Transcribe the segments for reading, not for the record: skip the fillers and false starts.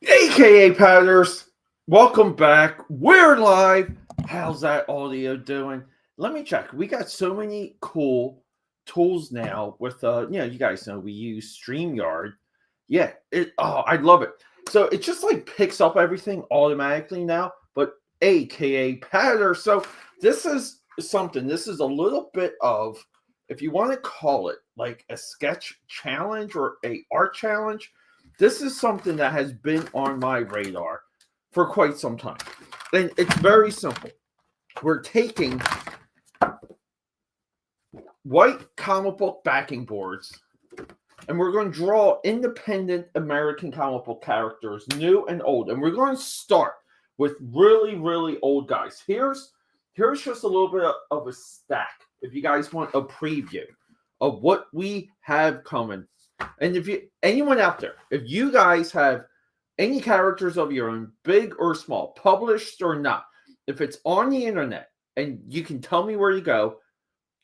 AKA Padders, welcome back. We're live. How's that audio doing? Let me check. We got so many cool tools now with you guys know we use StreamYard. Yeah, I love it. So it just like picks up everything automatically now, but AKA Padders. So this is something, this is a little bit of, if you want to call it like a sketch challenge or a art challenge, this is something that has been on my radar for quite some time. And it's very simple. We're taking white comic book backing boards and we're going to draw independent American comic book characters, new and old. And we're going to start with really, really old guys. Here's just a little bit of a stack if you guys want a preview of what we have coming. And if anyone out there, if you guys have any characters of your own, big or small, published or not, if it's on the internet and you can tell me where you go,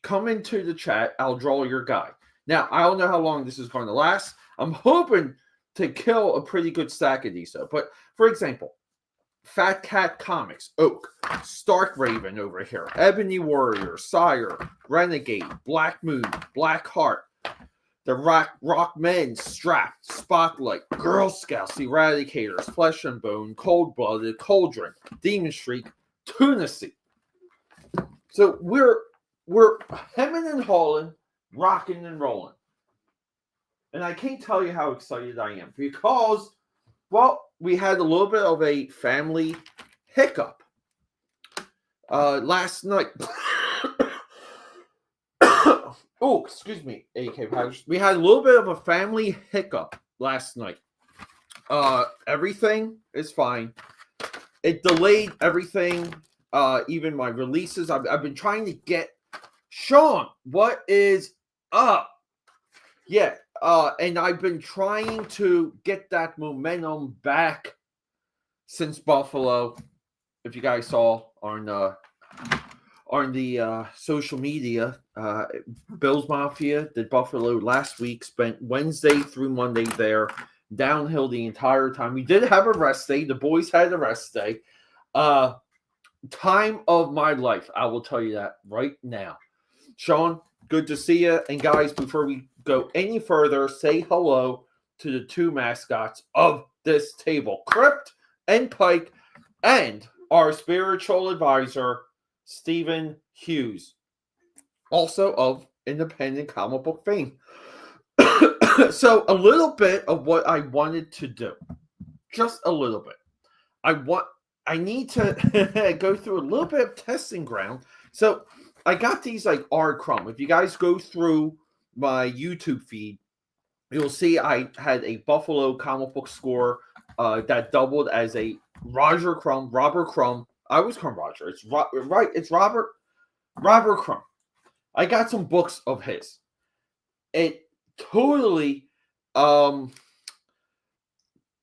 come into the chat. I'll draw your guy. Now, I don't know how long this is going to last. I'm hoping to kill a pretty good stack of these, though. But, for example, Fat Cat Comics, Oak, Stark Raven over here, Ebony Warrior, Sire, Renegade, Black Moon, Black Heart, the Rock Men, Strapped, Spotlight, Girl Scouts, Eradicators, Flesh and Bone, Cold Blooded, Cauldron, Demon Streak, Tunacy. So we're hemming and hauling, rocking and rolling. And I can't tell you how excited I am because, well, we had a little bit of a family hiccup last night. Oh, excuse me, AKAPAD. We had a little bit of a family hiccup last night. Everything is fine. It delayed everything, even my releases. I've been trying to get Sean, what is up? Yeah, and I've been trying to get that momentum back since Buffalo. If you guys saw on the social media, Bills Mafia did Buffalo last week, spent Wednesday through Monday there, downhill the entire time. We did have a rest day. The boys had a rest day. Time of my life, I will tell you that right now. Sean, good to see you. And guys, before we go any further, say hello to the two mascots of this table, Crypt and Pike, and our spiritual advisor, Stephen Hughes, also of independent comic book fame. So a little bit of what I wanted to do, just a little bit. I need to go through a little bit of testing ground. So I got these like R Crumb. If you guys go through my YouTube feed, you'll see I had a Buffalo comic book score that doubled as a Robert Crumb. I was Crumb Roger. It's right. It's Robert Crumb. I got some books of his. It totally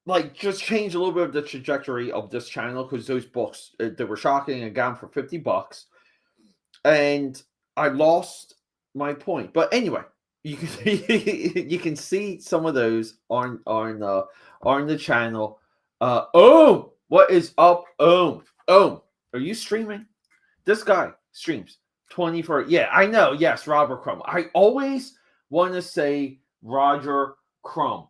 like just changed a little bit of the trajectory of this channel because those books they were shocking. I got them for $50. And I lost my point. But anyway, you can see some of those on the channel. What is up? Are you streaming? This guy streams 24. Yeah, I know. Yes, Robert Crumb. I always want to say Roger Crumb.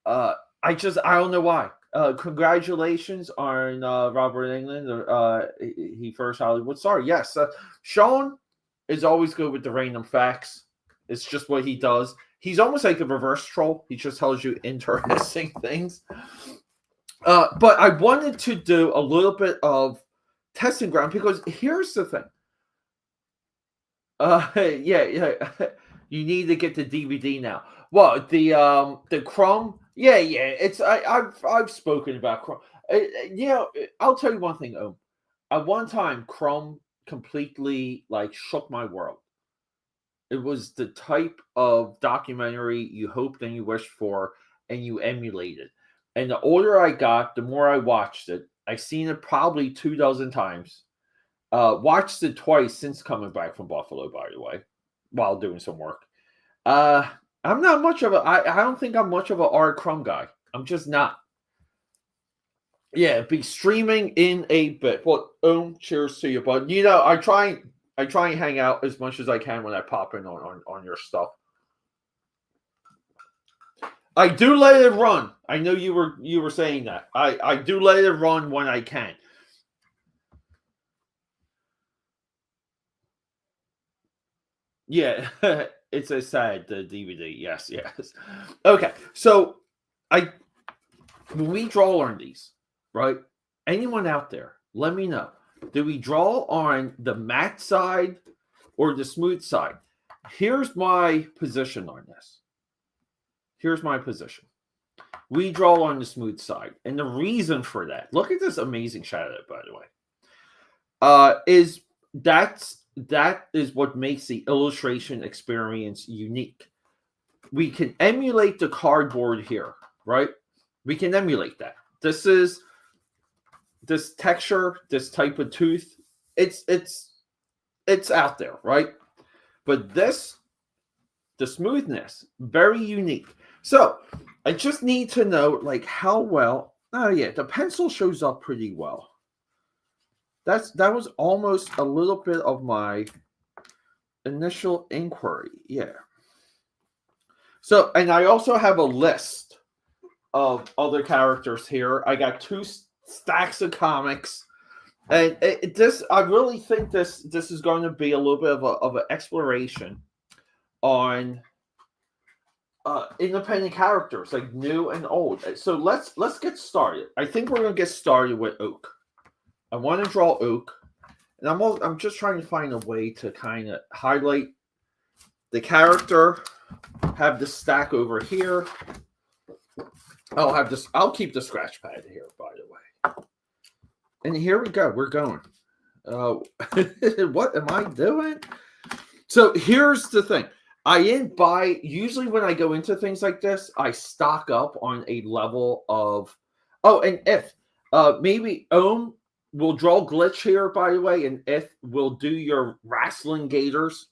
I don't know why. Congratulations on Robert Englund. He first Hollywood star. Yes, Sean is always good with the random facts. It's just what he does. He's almost like a reverse troll. He just tells you interesting things. But I wanted to do a little bit of testing ground because here's the thing. Yeah. You need to get the DVD now. Well, the Crumb. Yeah. It's I've spoken about Crumb. I'll tell you one thing. At one time, Crumb completely like shook my world. It was the type of documentary you hoped and you wished for, and you emulated. And the older I got, the more I watched it. I've seen it probably 24 times. Watched it twice since coming back from Buffalo, by the way, while doing some work. I'm not much of I don't think I'm much of a R Crumb guy. I'm just not. Yeah, be streaming in a bit. Well, cheers to you, bud. You know, I try and hang out as much as I can when I pop in on your stuff. I do let it run. I know you were saying that. I do let it run when I can. Yeah. it's a sad the DVD. Yes, yes. Okay, so I when we draw on these, right? Anyone out there, let me know. Do we draw on the matte side or the smooth side? Here's my position on this. Here's my position. We draw on the smooth side. And the reason for that, look at this amazing shadow, by the way. Is that is what makes the illustration experience unique. We can emulate the cardboard here, right? We can emulate that. This texture, this type of tooth, it's out there, right? But the smoothness, very unique. So I just need to know like how well. Oh yeah, the pencil shows up pretty well. That was almost a little bit of my initial inquiry. Yeah. So, and I also have a list of other characters here. I got two stacks of comics, and I really think this is going to be a little bit of an exploration on independent characters, like new and old. So let's get started. I think we're gonna get started with Oak. I want to draw Oak, and I'm just trying to find a way to kind of highlight the character. Have the stack over here. I'll keep the scratch pad here, by the way. And here we go. We're going. What am I doing? So here's the thing. I didn't buy. Usually, when I go into things like this, I stock up on a level of. Oh, and if maybe will draw glitch here, by the way, and if will do your wrestling gators.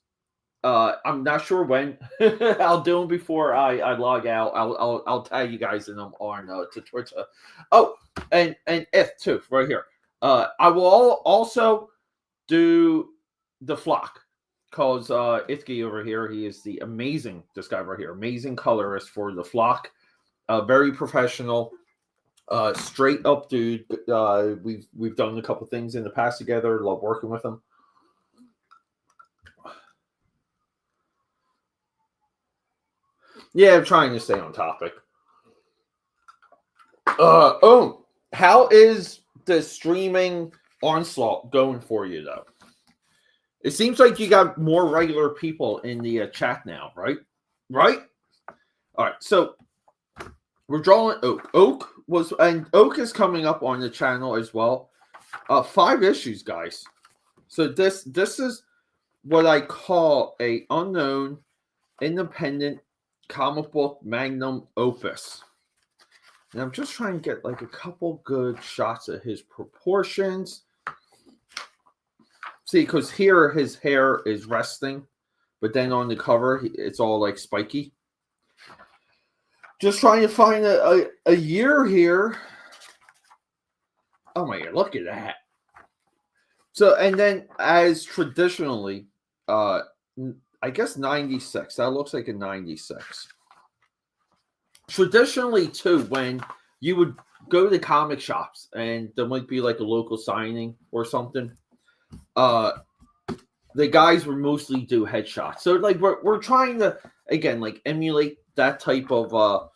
I'm not sure when. I'll do them before I log out. I'll tag you guys in them on to Twitter. Oh, and if too right here. I will also do the flock because Ithki over here. He is this guy right here, amazing colorist for the flock. Very professional. Straight up dude. We've done a couple things in the past together. Love working with him. Yeah, I'm trying to stay on topic. How is the streaming onslaught going for you though? It seems like you got more regular people in the chat now, right? Right? All right, so we're drawing Oak. Oak is coming up on the channel as well. 5 issues, guys. So this is what I call a unknown independent comic book magnum opus. And I'm just trying to get like a couple good shots of his proportions. See, because here his hair is resting, but then on the cover it's all like spiky. Just trying to find a year here. Oh my god, look at that. So, and then as traditionally, I guess 96. That looks like a 96. Traditionally, too, when you would go to comic shops and there might be like a local signing or something, the guys would mostly do headshots. So, like, we're trying to again like emulate that type of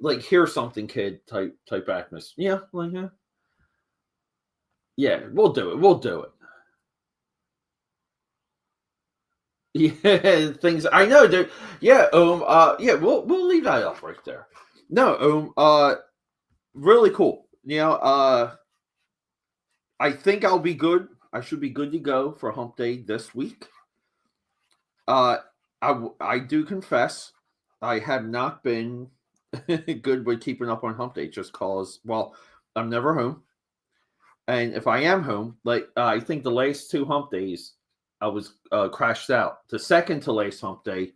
like here's something kid type atmosphere. Yeah, like yeah, we'll do it. Yeah, things I know, dude. Yeah, yeah, we'll leave that up right there. No, really cool. You know, I think I'll be good. I should be good to go for Hump Day this week. I do confess, I have not been good with keeping up on Hump Day just cause. Well, I'm never home, and if I am home, like I think the last 2 Hump Days. I was crashed out. The second to last hump day,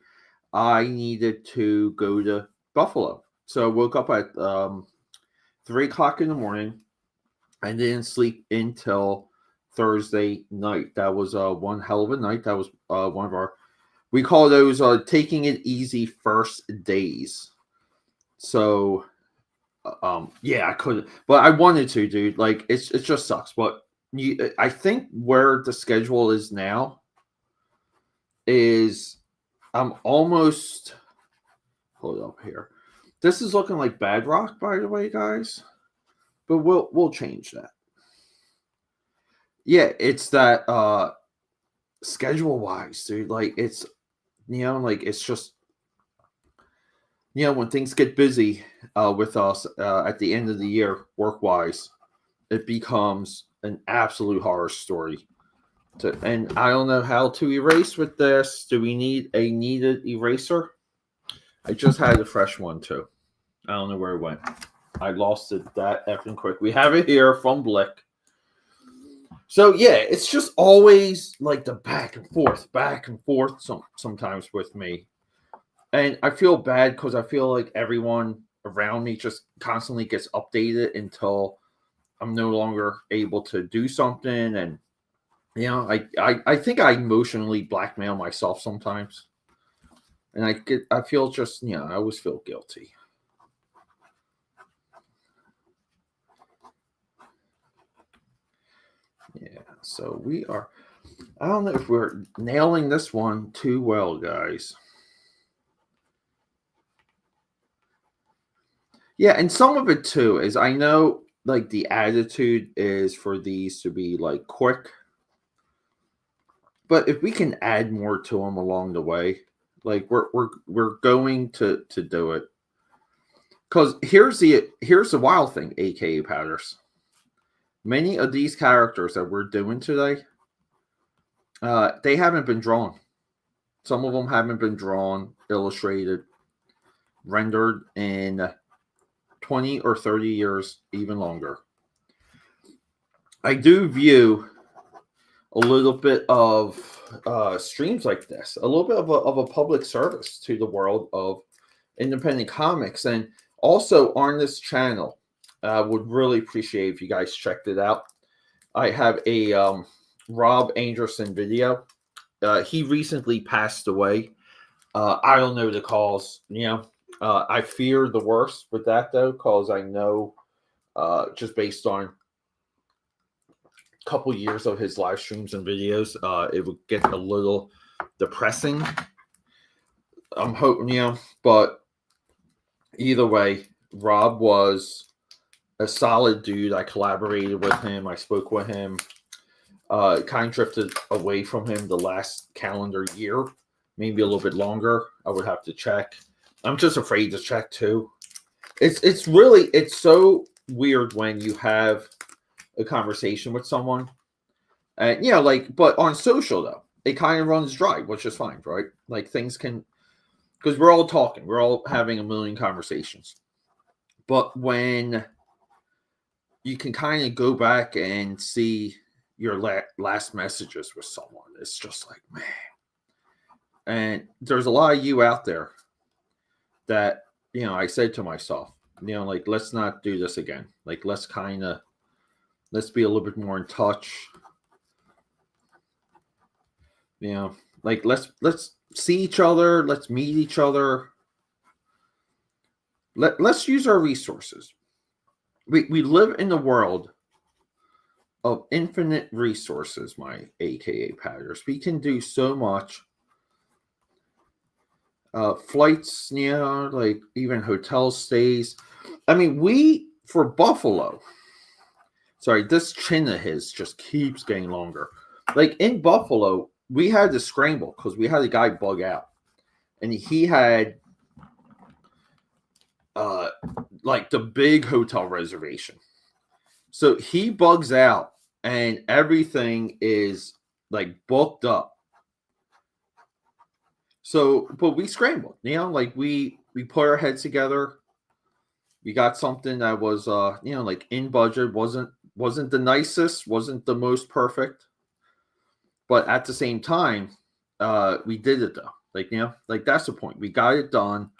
I needed to go to Buffalo. So I woke up at 3 o'clock in the morning. I didn't sleep until Thursday night. That was one hell of a night. That was one of our, we call those taking it easy first days. So, yeah, I couldn't, but I wanted to, dude. Like, it just sucks. But I think where the schedule is now is I'm almost. Hold up here. This is looking like bad rock, by the way, guys. But we'll change that. Yeah, it's that schedule wise, dude. Like it's like it's just when things get busy with us at the end of the year, work wise, it becomes an absolute horror story. And I don't know how to erase with this. Do we need a needed eraser? I just had a fresh one too. I don't know where it went. I lost it that effing quick. We have it here from Blick. So yeah, it's just always like the back and forth sometimes with me. And I feel bad because I feel like everyone around me just constantly gets updated until I'm no longer able to do something. And I think I emotionally blackmail myself sometimes. And I feel just, I always feel guilty. Yeah, so I don't know if we're nailing this one too well, guys. Yeah, and some of it too is I know like the attitude is for these to be like quick, but if we can add more to them along the way, like we're going to do it. Because here's the wild thing, aka Powders. Many of these characters that we're doing today, they haven't been drawn. Some of them haven't been drawn, illustrated, rendered in 20 or 30 years, even longer. I do view a little bit of streams like this, a little bit of a public service to the world of independent comics. And also on this channel, would really appreciate if you guys checked it out. I have a Rob Anderson video. He recently passed away. I don't know the cause. I fear the worst with that though, because I know just based on a couple years of his live streams and videos, it would get a little depressing. I'm hoping, but either way, Rob was a solid dude. I collaborated with him. I spoke with him. Kind of drifted away from him the last calendar year, maybe a little bit longer. I would have to check. I'm just afraid to check too. It's so weird when you have a conversation with someone, and but on social though, it kind of runs dry, which is fine, right? Like things can, because we're all talking, we're all having a million conversations, but when you can kind of go back and see your last messages with someone, it's just like, man. And there's a lot of you out there that, I said to myself, like, let's not do this again. Like, let's be a little bit more in touch. Like let's see each other. Let's meet each other. Let's use our resources. We live in a world of infinite resources, my AKA Padders. We can do so much. Flights, like even hotel stays. I mean, for Buffalo, sorry, this chin of his just keeps getting longer. Like in Buffalo, we had to scramble because we had a guy bug out. And he had like the big hotel reservation. So he bugs out and everything is like booked up. So, but we scrambled, like we put our heads together. We got something that was like in budget, wasn't the nicest, wasn't the most perfect, but at the same time, we did it though. Like, like that's the point. We got it done.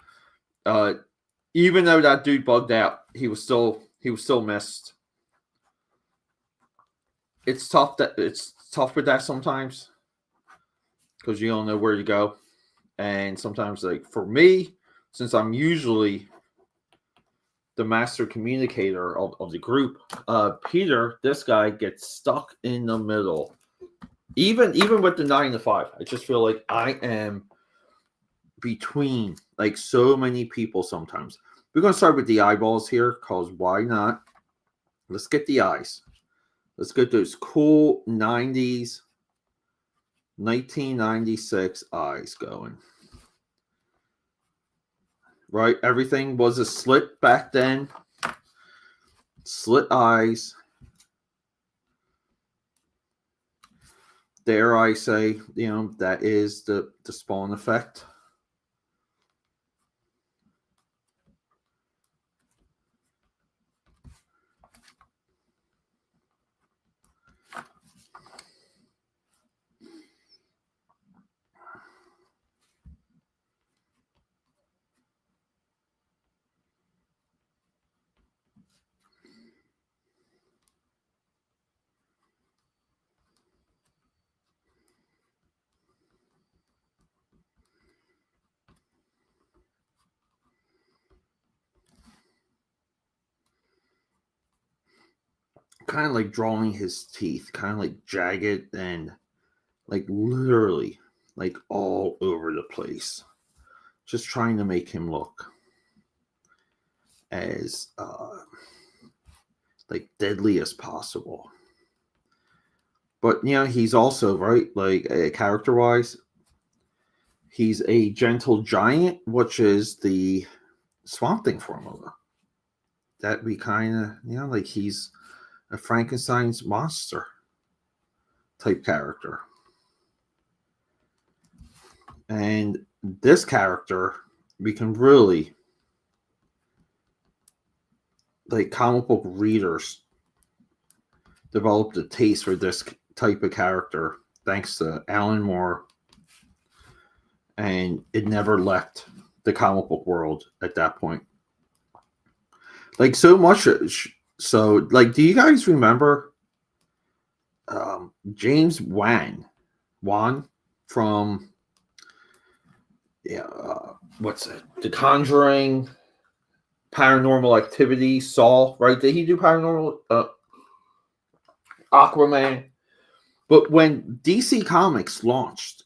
Even though that dude bugged out, he was still missed. It's tough with that sometimes because you don't know where to go. And sometimes, like for me, since I'm usually the master communicator of the group, Peter, this guy gets stuck in the middle. Even with the 9 to 5, I just feel like I am between like so many people sometimes. We're going to start with the eyeballs here because why not? Let's get the eyes. Let's get those cool 90s, 1996 eyes going. Right? Everything was a slit back then. Slit eyes. Dare I say, that is the Spawn effect. Kind of like drawing his teeth, kind of like jagged and like literally like all over the place. Just trying to make him look as like deadly as possible. But he's also right, like character wise, he's a gentle giant, which is the Swamp Thing formula. That we kind of, like he's a Frankenstein's monster type character. And this character, we can really, like comic book readers, developed a taste for this type of character thanks to Alan Moore. And it never left the comic book world at that point. Like so much. So, like, do you guys remember James Wan from what's it? The Conjuring, Paranormal Activity, Saw, right? Did he do Paranormal Aquaman? But when DC Comics launched,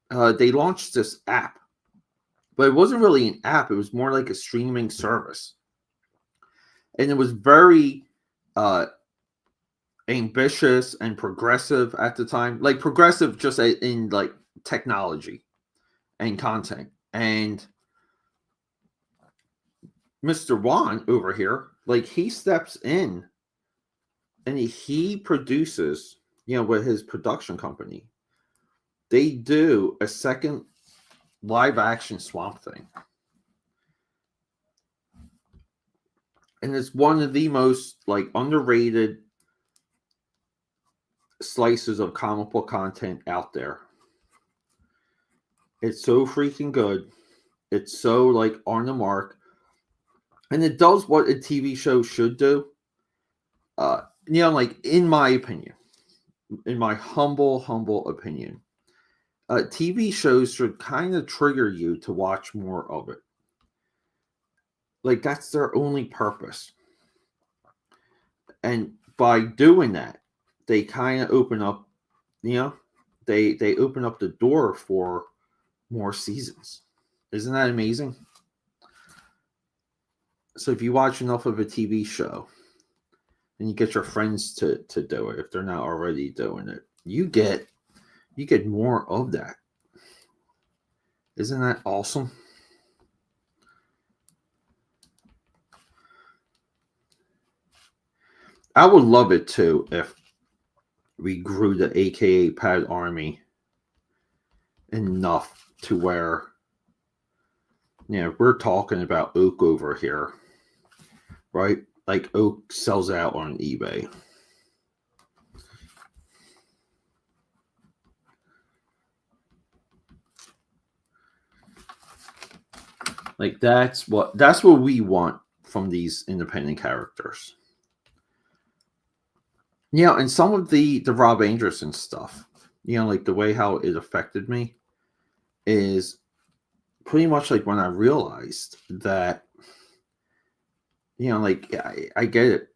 they launched this app, but it wasn't really an app. It was more like a streaming service, and it was very ambitious and progressive at the time. Like progressive, just in like technology and content. And Mr. Wan over here, like he steps in and he produces, with his production company, they do a second live action Swamp Thing. And it's one of the most like underrated slices of comic book content out there. It's so freaking good. It's so like on the mark. And it does what a TV show should do. Like in my opinion, in my humble opinion, TV shows should kind of trigger you to watch more of it. Like that's their only purpose. And by doing that, they kind of open up, they open up the door for more seasons. Isn't that amazing? So if you watch enough of a TV show and you get your friends to do it, if they're not already doing it, you get more of that. Isn't that awesome? I would love it too if we grew the AKAPAD army enough to where, we're talking about Oak over here, right? Like Oak sells out on eBay. Like that's what we want from these independent characters. And some of the Rob Anderson stuff, like the way how it affected me is pretty much like when I realized that, like I get it,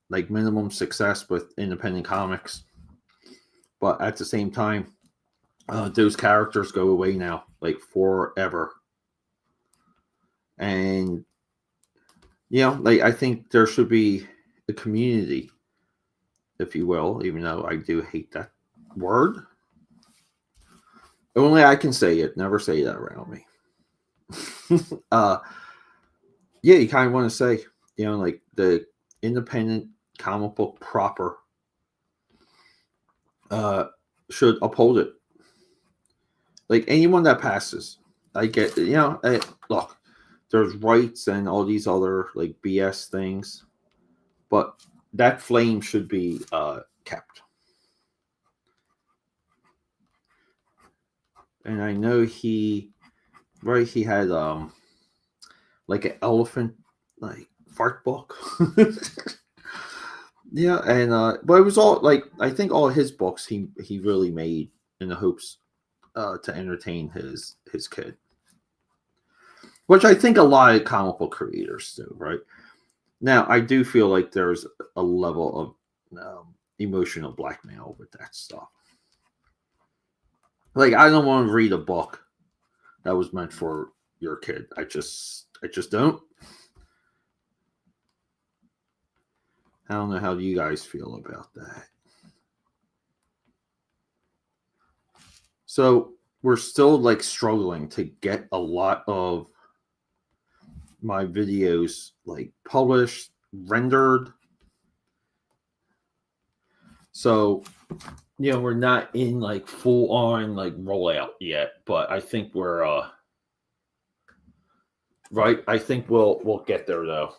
like minimum success with independent comics, but at the same time, those characters go away now, like forever. And like I think there should be a community, if you will, even though I do hate that word. Only I can say it. Never say that around me. Yeah, you kind of want to say, like the independent comic book proper should uphold it. Like anyone that passes, I get, look, there's rights and all these other like BS things, but that flame should be kept. And I know he had like an elephant like fart book. Yeah, and but it was all like I think all his books he really made in the hopes to entertain his kid, which I think a lot of comic book creators do. Right now, I do feel like there's a level of emotional blackmail with that stuff. Like I don't want to read a book that was meant for your kid. I just don't. I don't know how you guys feel about that. So we're still like struggling to get a lot of my videos like published, rendered. So, we're not in like full on like rollout yet, but I think we're right. I think we'll get there though.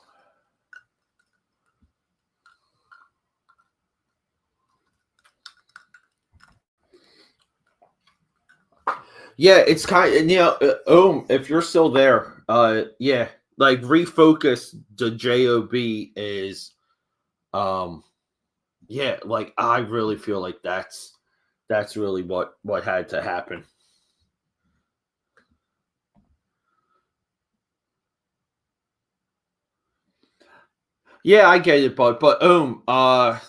Yeah, it's kind of, if you're still there, yeah, like refocus the job is, yeah, like I really feel like that's really what had to happen. Yeah, I get it, but I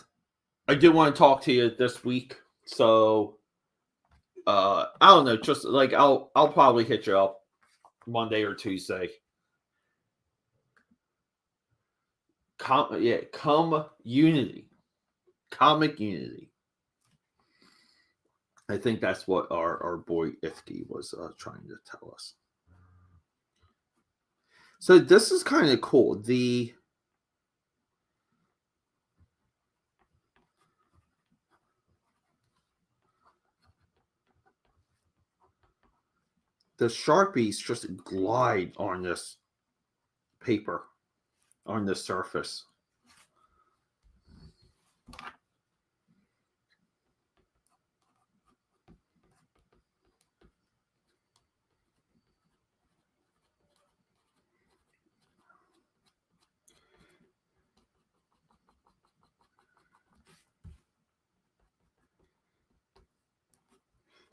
do want to talk to you this week, so I don't know, just like I'll probably hit you up Monday or Tuesday. Come unity, comic unity. I think that's what our boy Ifke was trying to tell us. So this is kind of cool. The Sharpies just glide on this paper, on the surface.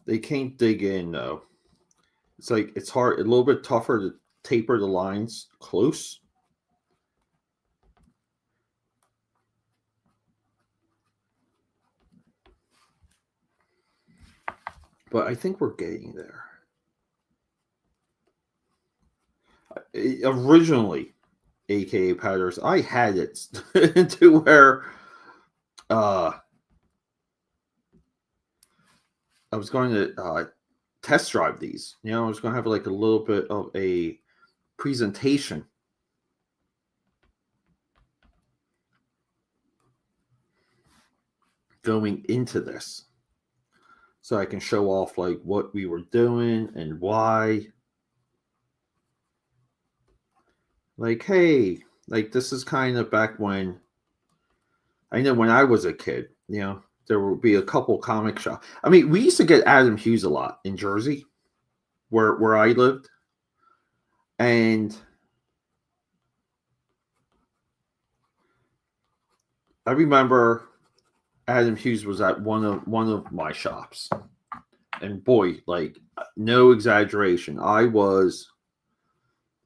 They can't dig in though. It's like it's hard, a little bit tougher to taper the lines close. But I think we're getting there. Originally, AKAPADers, I had it to where I was going to test drive these. I was going to have like a little bit of a presentation. Going into this, so I can show off like what we were doing and why. Like, hey, like this is kind of back when I know when I was a kid, there would be a couple comic shops. I mean, we used to get Adam Hughes a lot in Jersey, where I lived, and I remember Adam Hughes was at one of my shops, and boy, like no exaggeration, I was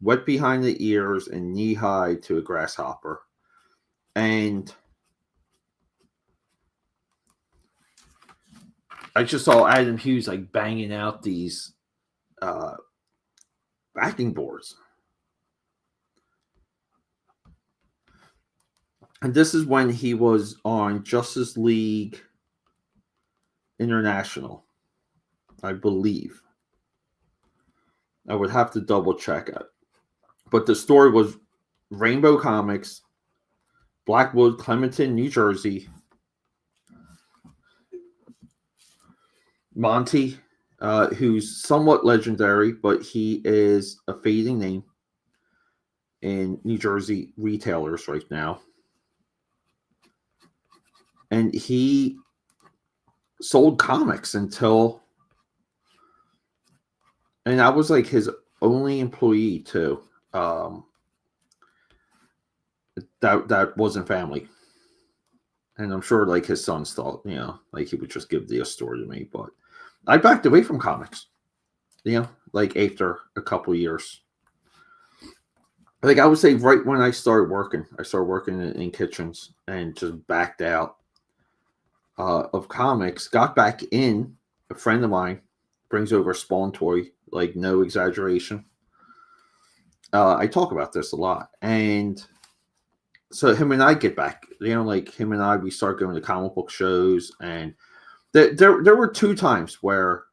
wet behind the ears and knee high to a grasshopper, and I just saw Adam Hughes like banging out these backing boards. And this is when he was on Justice League International, I believe. I would have to double check it. But the story was Rainbow Comics, Blackwood, Clementon, New Jersey. Monty, who's somewhat legendary, but he is a fading name in New Jersey retailers right now. And he sold comics until, and I was like his only employee too. That wasn't family. And I'm sure like his sons thought, like he would just give the store to me. But I backed away from comics, like after a couple years. Like I would say right when I started working in kitchens and just backed out of comics, got back in. A friend of mine brings over a Spawn toy, like no exaggeration. I talk about this a lot. And so him and I get back, like him and I, we start going to comic book shows. And there were 2 times where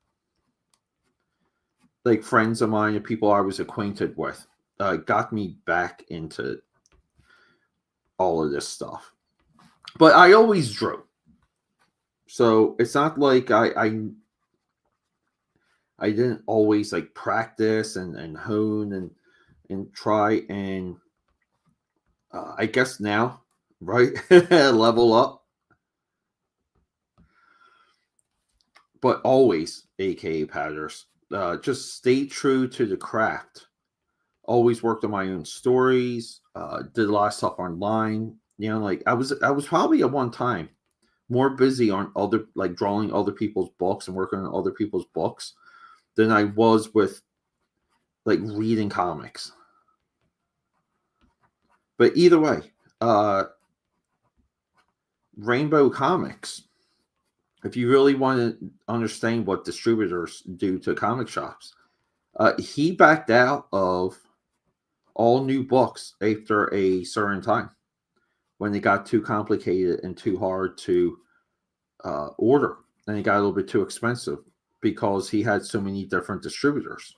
like friends of mine and people I was acquainted with got me back into all of this stuff. But I always drew. So it's not like I didn't always like practice and hone and try and I guess now, right, level up. But always, aka Padders, just stay true to the craft. Always worked on my own stories. Did a lot of stuff online. Like I was probably at one time more busy on other, like drawing other people's books and working on other people's books than I was with like reading comics. But either way, Rainbow Comics, if you really want to understand what distributors do to comic shops, he backed out of all new books after a certain time when they got too complicated and too hard to order, and it got a little bit too expensive because he had so many different distributors.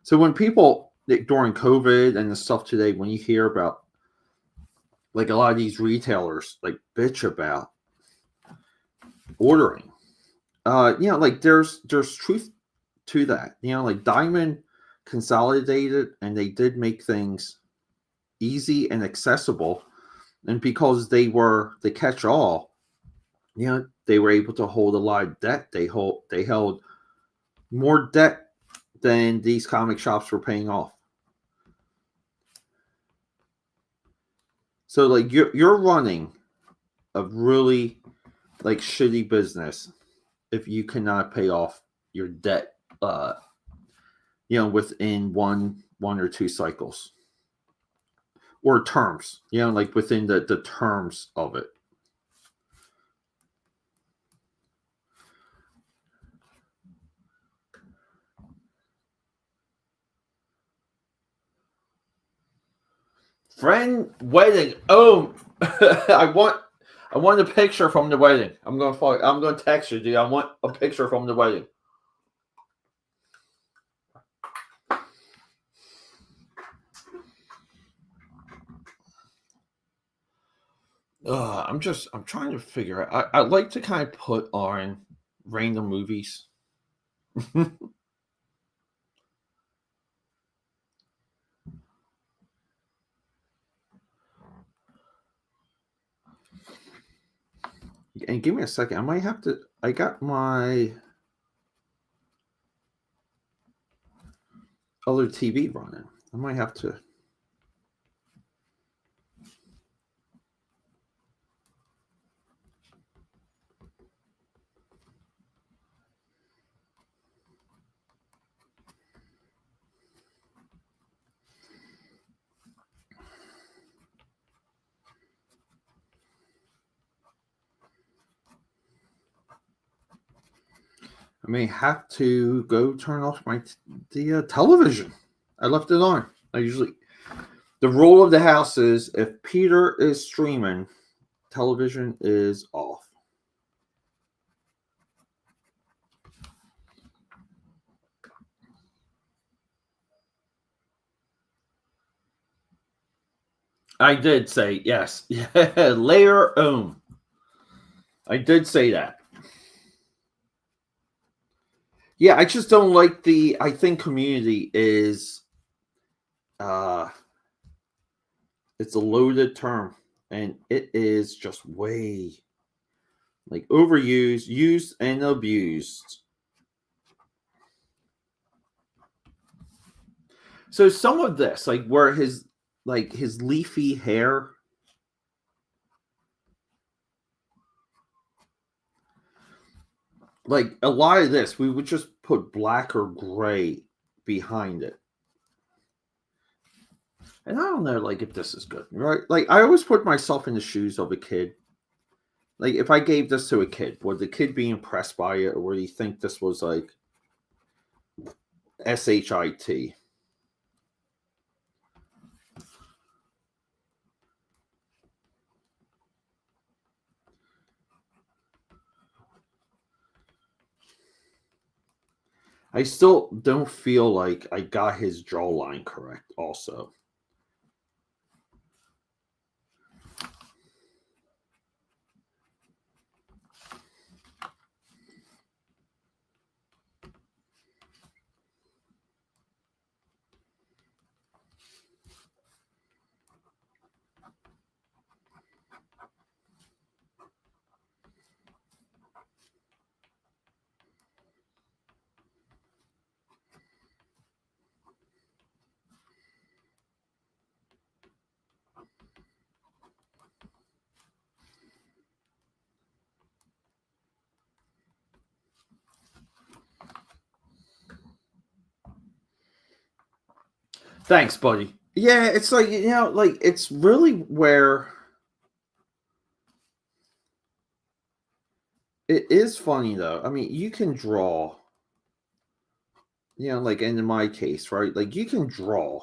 So when people during COVID and the stuff today, when you hear about like a lot of these retailers like bitch about ordering, like there's truth to that. Like Diamond consolidated and they did make things easy and accessible, and because they were the catch-all, they were able to hold a lot of debt. They held more debt than these comic shops were paying off. So like you're running a really like shitty business if you cannot pay off your debt within one or 2 cycles or terms, like within the terms of it. Friend wedding. Oh, I want a picture from the wedding. I'm gonna text you, dude. I want a picture from the wedding. I'm trying to figure out. I like to kind of put on random movies. And give me a second. I might have to. I got my other TV running. I might have to. I may have to go turn off the television. I left it on. The rule of the house is if Peter is streaming, television is off. I did say yes. Yeah, layer I did say that. Yeah, I just don't like the. I think community is uh it's a loaded term, and it is just way like overused, used and abused. So some of this, where his leafy hair, like a lot of this, we would just put black or gray behind it. And I don't know, like if this is good, right? Like I always put myself in the shoes of a kid. Like if I gave this to a kid, would the kid be impressed by it, or would he think this was like shit? I still don't feel like I got his jawline correct. Also, thanks, buddy. Yeah, it's like like it's really where it is funny though. I mean, you can draw, like in my case, right? Like you can draw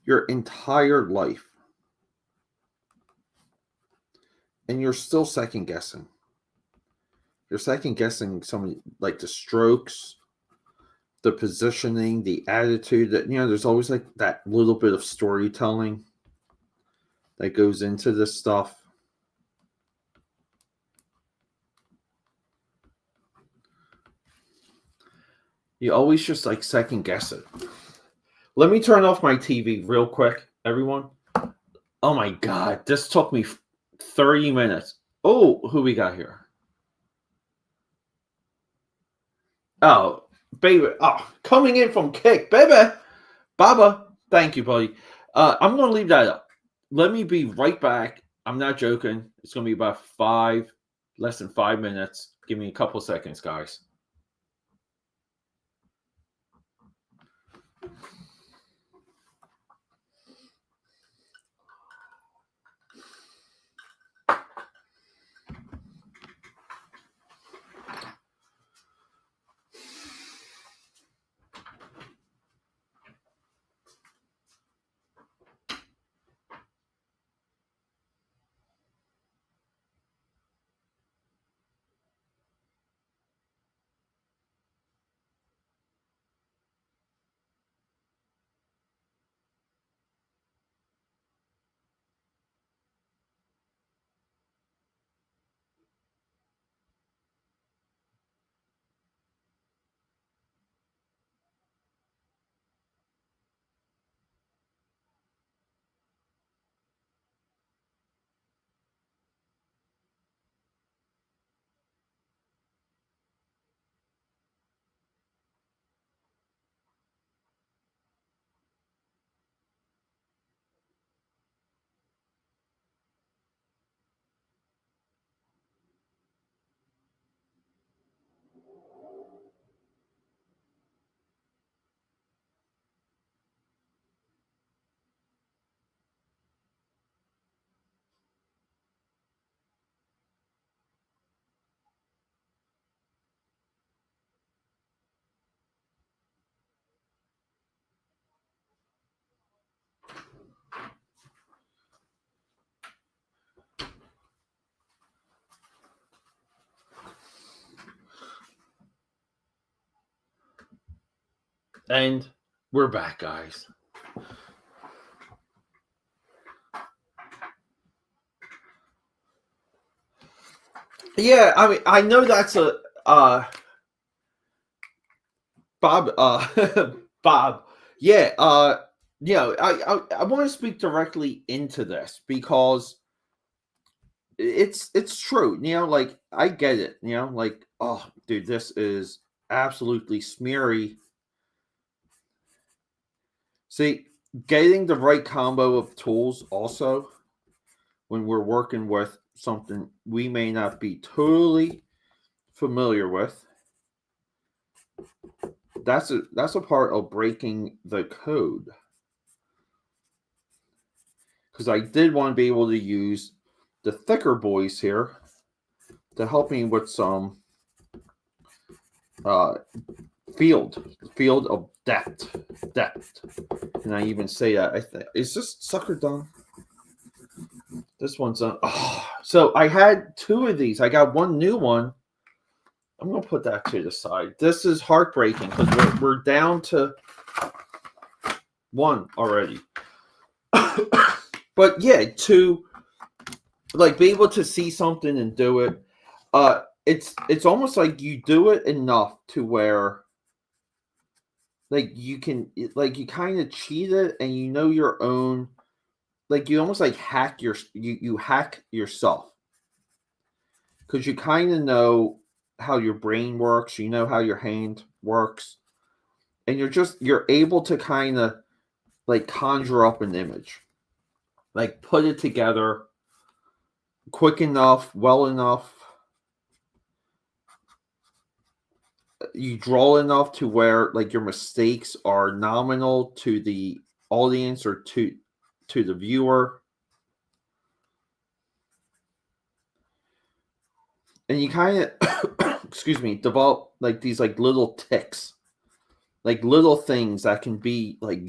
your entire life and you're still second guessing. You're second guessing some like the strokes, the positioning, the attitude that there's always like that little bit of storytelling that goes into this stuff. You always just like second guess it. Let me turn off my TV real quick, everyone. Oh my god, this took me 30 minutes. Oh, who we got here? Oh, baby. Oh, coming in from Kick, baby. Baba. Thank you, buddy. I'm going to leave that up. Let me be right back. I'm not joking. It's going to be about less than 5 minutes. Give me a couple seconds, guys. And we're back, guys. Yeah, I mean, I know that's a Bob. Bob. Yeah. I want to speak directly into this because it's true. Like I get it. Like oh, dude, this is absolutely smeary. See, getting the right combo of tools also when we're working with something we may not be totally familiar with. That's a part of breaking the code because I did want to be able to use the thicker boys here to help me with some uh, field of depth. Can I even say that? I think is this sucker done? This one's done. Oh, so I had two of these. I got one new one. I'm gonna put that to the side. This is heartbreaking because we're down to one already. But yeah, to like be able to see something and do it, it's almost like you do it enough to where like you can like you kind of cheat it and you know your own like you almost like you hack yourself because you kind of know how your brain works, you know how your hand works, and you're able to kind of like conjure up an image, like put it together quick enough, well enough. You draw enough to where like your mistakes are nominal to the audience or to the viewer, and you kind of excuse me develop like these like little ticks, like little things that can be like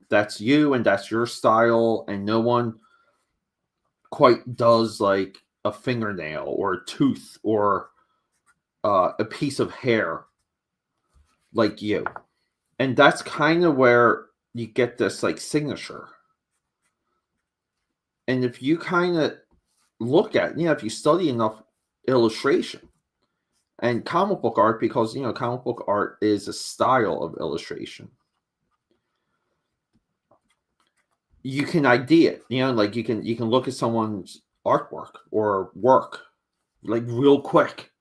that's you and that's your style, and no one quite does like a fingernail or a tooth or a piece of hair like you. And that's kind of where you get this like signature. And if you kind of look at, if you study enough illustration and comic book art, because comic book art is a style of illustration, you can ID it. Like you can look at someone's artwork or work like real quick,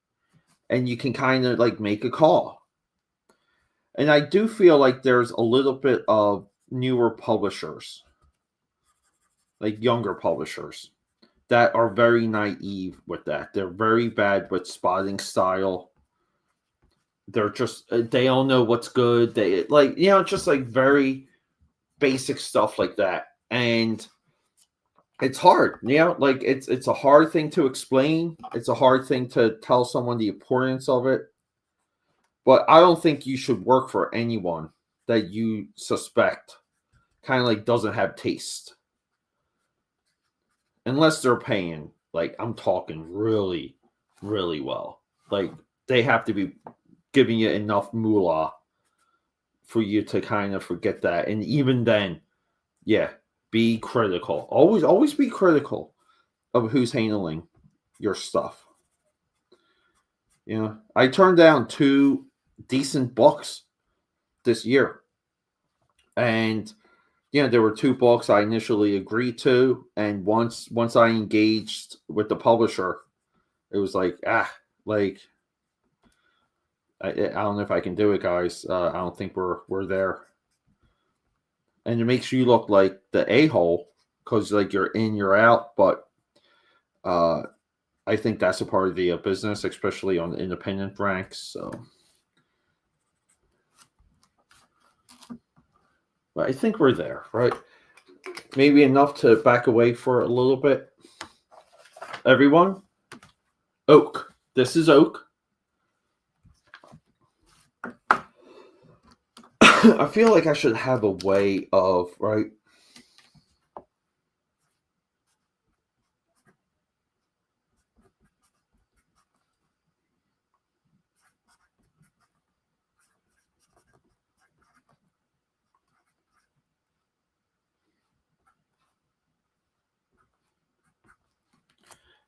and you can kind of like make a call. And I do feel like there's a little bit of newer publishers, like younger publishers, that are very naive with that. They're very bad with spotting style. They're just they don't know what's good. They like just like very basic stuff like that, and it's hard. Like it's a hard thing to explain. It's a hard thing to tell someone the importance of it. But I don't think you should work for anyone that you suspect kind of like doesn't have taste, unless they're paying. Like I'm talking really, really well. Like they have to be giving you enough moolah for you to kind of forget that. And even then, yeah, be critical. Always be critical of who's handling your stuff. I turned down two decent books this year, and there were two books I initially agreed to, and once I engaged with the publisher, it was like like I don't know if I can do it, guys. I don't think we're there, and it makes you look like the a-hole because like you're in, you're out. But I think that's a part of the business, especially on the independent ranks. So, but I think we're there, right? Maybe enough to back away for a little bit. Everyone, Oak. This is Oak. I feel like I should have a way of, right?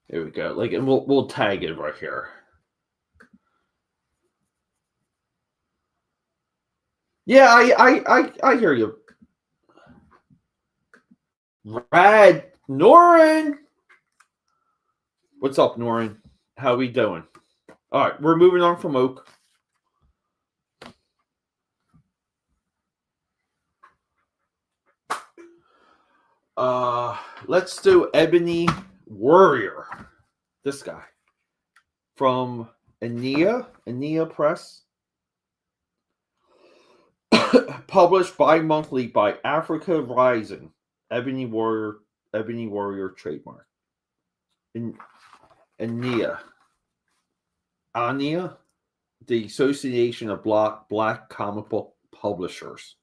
Here we go. Like, and we'll tag it right here. Yeah, I hear you. Rad Norin. What's up, Norin? How we doing? All right, we're moving on from Oak. Let's do Ebony Warrior. This guy from Ania Press, published bi-monthly by Africa Rising. Ebony Warrior trademark. Ania, the Association of Black Comic Book Publishers.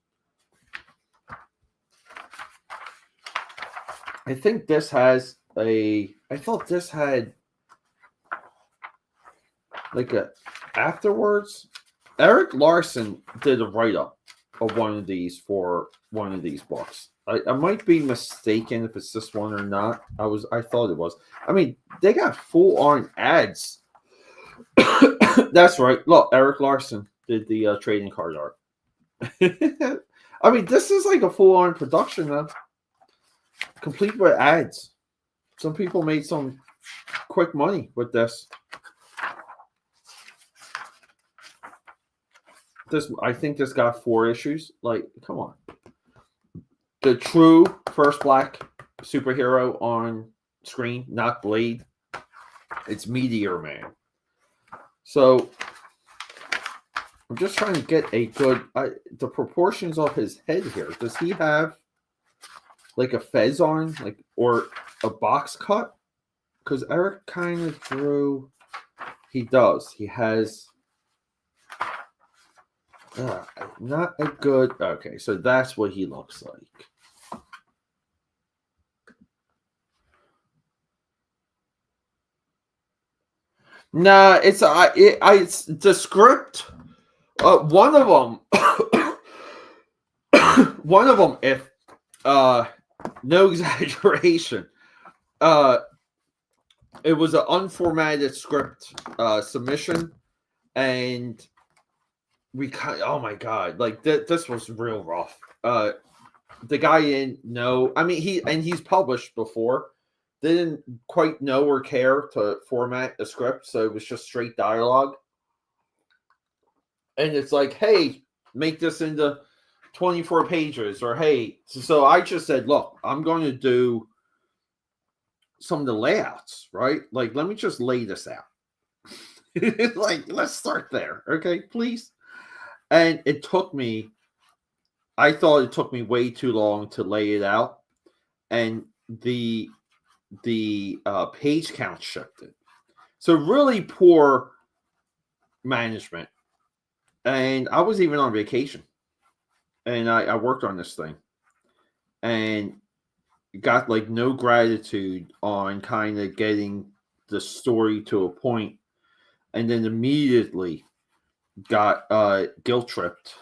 I think this has I thought this had like a afterwards. Eric Larson did a write-up of one of these for one of these books. I might be mistaken if it's this one or not. I thought it was. I mean, they got full-on ads. That's right. Look, Eric Larson did the trading card art. I mean, this is like a full-on production now, complete with ads. Some people made some quick money with this. I think this got 4 issues. Like, come on. The true first black superhero on screen, not Blade. It's Meteor Man. So I'm just trying to get a good the proportions of his head here. Does he have like a fez on, like, or a box cut? Because Eric kind of drew. He does. He has. Not a good. Okay, so that's what he looks like. Nah, it's the script. One of them, if no exaggeration, it was an unformatted script submission, and we kind of, oh my god, like this was real rough. The guy didn't know. I mean, he's published before. They didn't quite know or care to format a script, so it was just straight dialogue. And it's like, hey, make this into 24 pages, or hey. So I just said, look, I'm going to do some of the layouts, right? Like, let me just lay this out. Like, let's start there, okay, please. And it took me, I thought it took me way too long to lay it out, and the page count shifted. So really poor management. And I was even on vacation, and I worked on this thing, and got like no gratitude on kind of getting the story to a point, and then immediately got guilt tripped,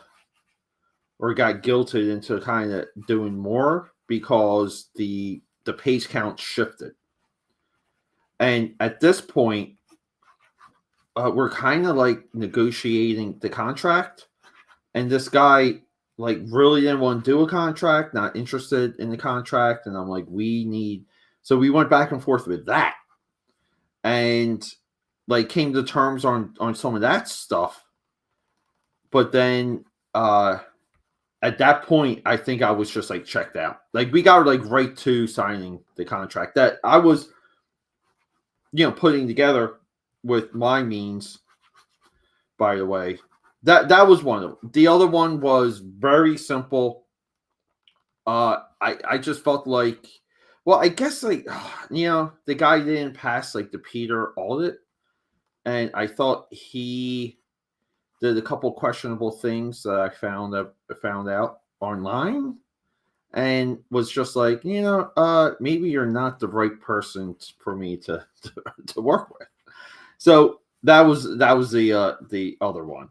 or got guilted into kind of doing more because the page count shifted. And at this point, we're kind of like negotiating the contract, and this guy like really didn't want to do a contract, not interested in the contract, and I'm like, so we went back and forth with that, and like came to terms on some of that stuff. But then at that point, I think I was just like checked out. Like, we got like right to signing the contract that I was, putting together with my means. By the way, that was one of them. The other one was very simple. I just felt like, well, I guess like, the guy didn't pass like the Peter audit, and I thought he did a couple questionable things that I found out online, and was just like, maybe you're not the right person for me to work with. So that was the other one.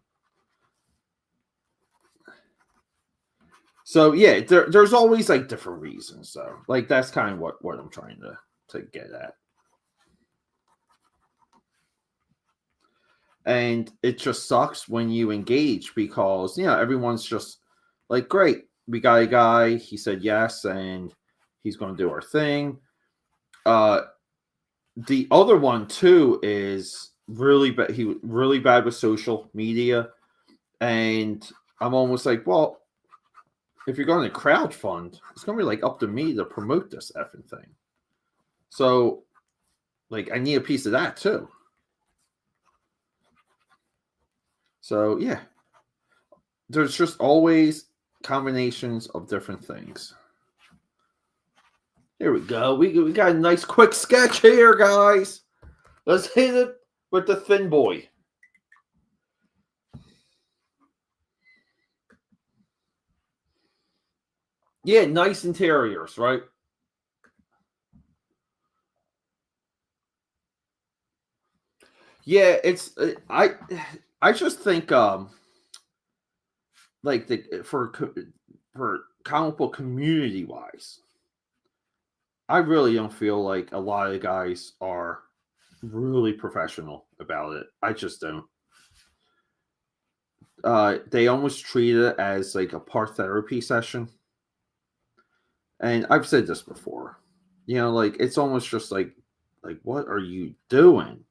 So yeah, there's always like different reasons. So like that's kind of what I'm trying to get at. And it just sucks when you engage because, everyone's just like, great, we got a guy, he said yes, and he's going to do our thing. The other one too is really bad. He was really bad with social media, and I'm almost like, well, if you're going to crowdfund, it's going to be like up to me to promote this effing thing. So, like, I need a piece of that too. So yeah, there's just always combinations of different things. Here we go. We got a nice quick sketch here, guys. Let's hit it with the thin boy. Yeah, nice interiors, right? Yeah, it's I just think like for comic book community wise, I really don't feel like a lot of the guys are really professional about it. I just don't. They almost treat it as like a part therapy session. And I've said this before. Like it's almost just like what are you doing?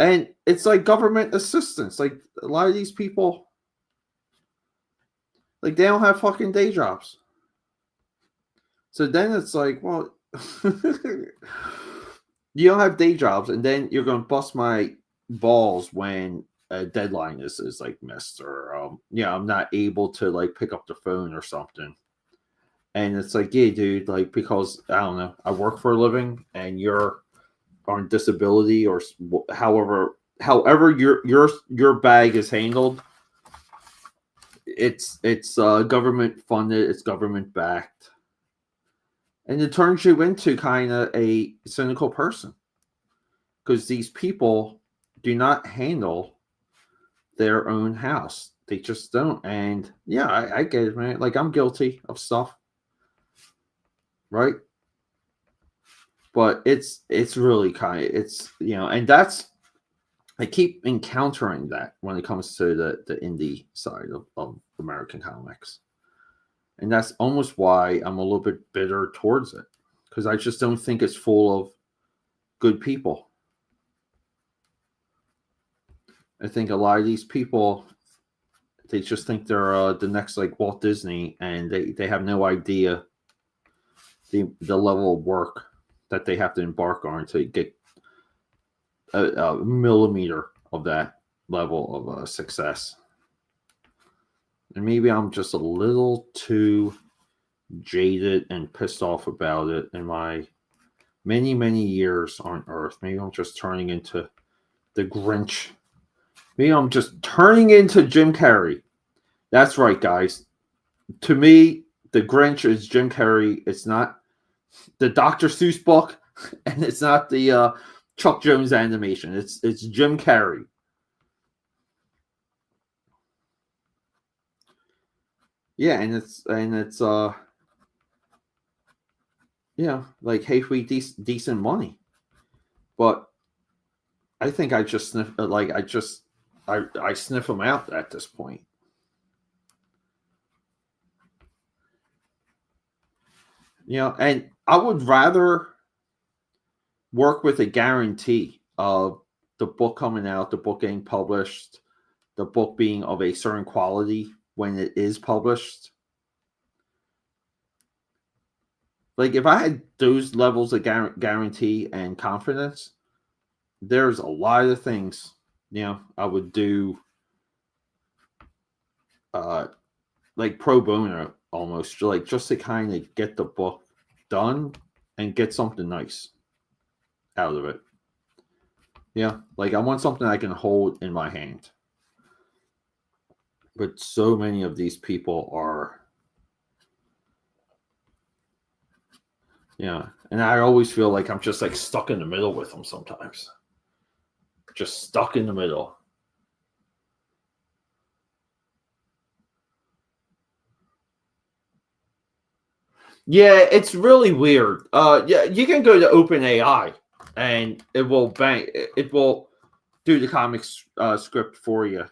And it's like government assistance. Like a lot of these people, like they don't have fucking day jobs. So then it's like, well, you don't have day jobs, and then you're going to bust my balls when a deadline is like missed, or I'm not able to like pick up the phone or something. And it's like, yeah, dude, like because I don't know, I work for a living, and you're on disability, or however your bag is handled. It's government funded, it's government backed, and it turns you into kind of a cynical person because these people do not handle their own house. They just don't. And yeah, I get it, man. Like I'm guilty of stuff, right? But it's really kind of it's and that's I keep encountering that when it comes to the indie side of American comics. And that's almost why I'm a little bit bitter towards it. Because I just don't think it's full of good people. I think a lot of these people, they just think they're the next like Walt Disney, and they have no idea the level of work that they have to embark on to get a millimeter of that level of success. And maybe I'm just a little too jaded and pissed off about it in my many years on Earth. Maybe I'm just turning into the Grinch. Maybe I'm just turning into Jim Carrey. That's right, guys. To me, the Grinch is Jim Carrey. It's not the Dr. Seuss book, and it's not the Chuck Jones animation. It's Jim Carrey. Yeah, and it's like halfway decent money, but I think I just sniff like I sniff them out at this point. And I would rather work with a guarantee of the book coming out, the book getting published, the book being of a certain quality when it is published. Like if I had those levels of guarantee and confidence, there's a lot of things I would do like pro bono almost, like just to kind of get the book done and get something nice out of it. Like I want something I can hold in my hand. But so many of these people are and I always feel like I'm just like stuck in the middle with them sometimes. Just stuck in the middle. Yeah, it's really weird. Yeah, you can go to OpenAI and it will do the comics script for you.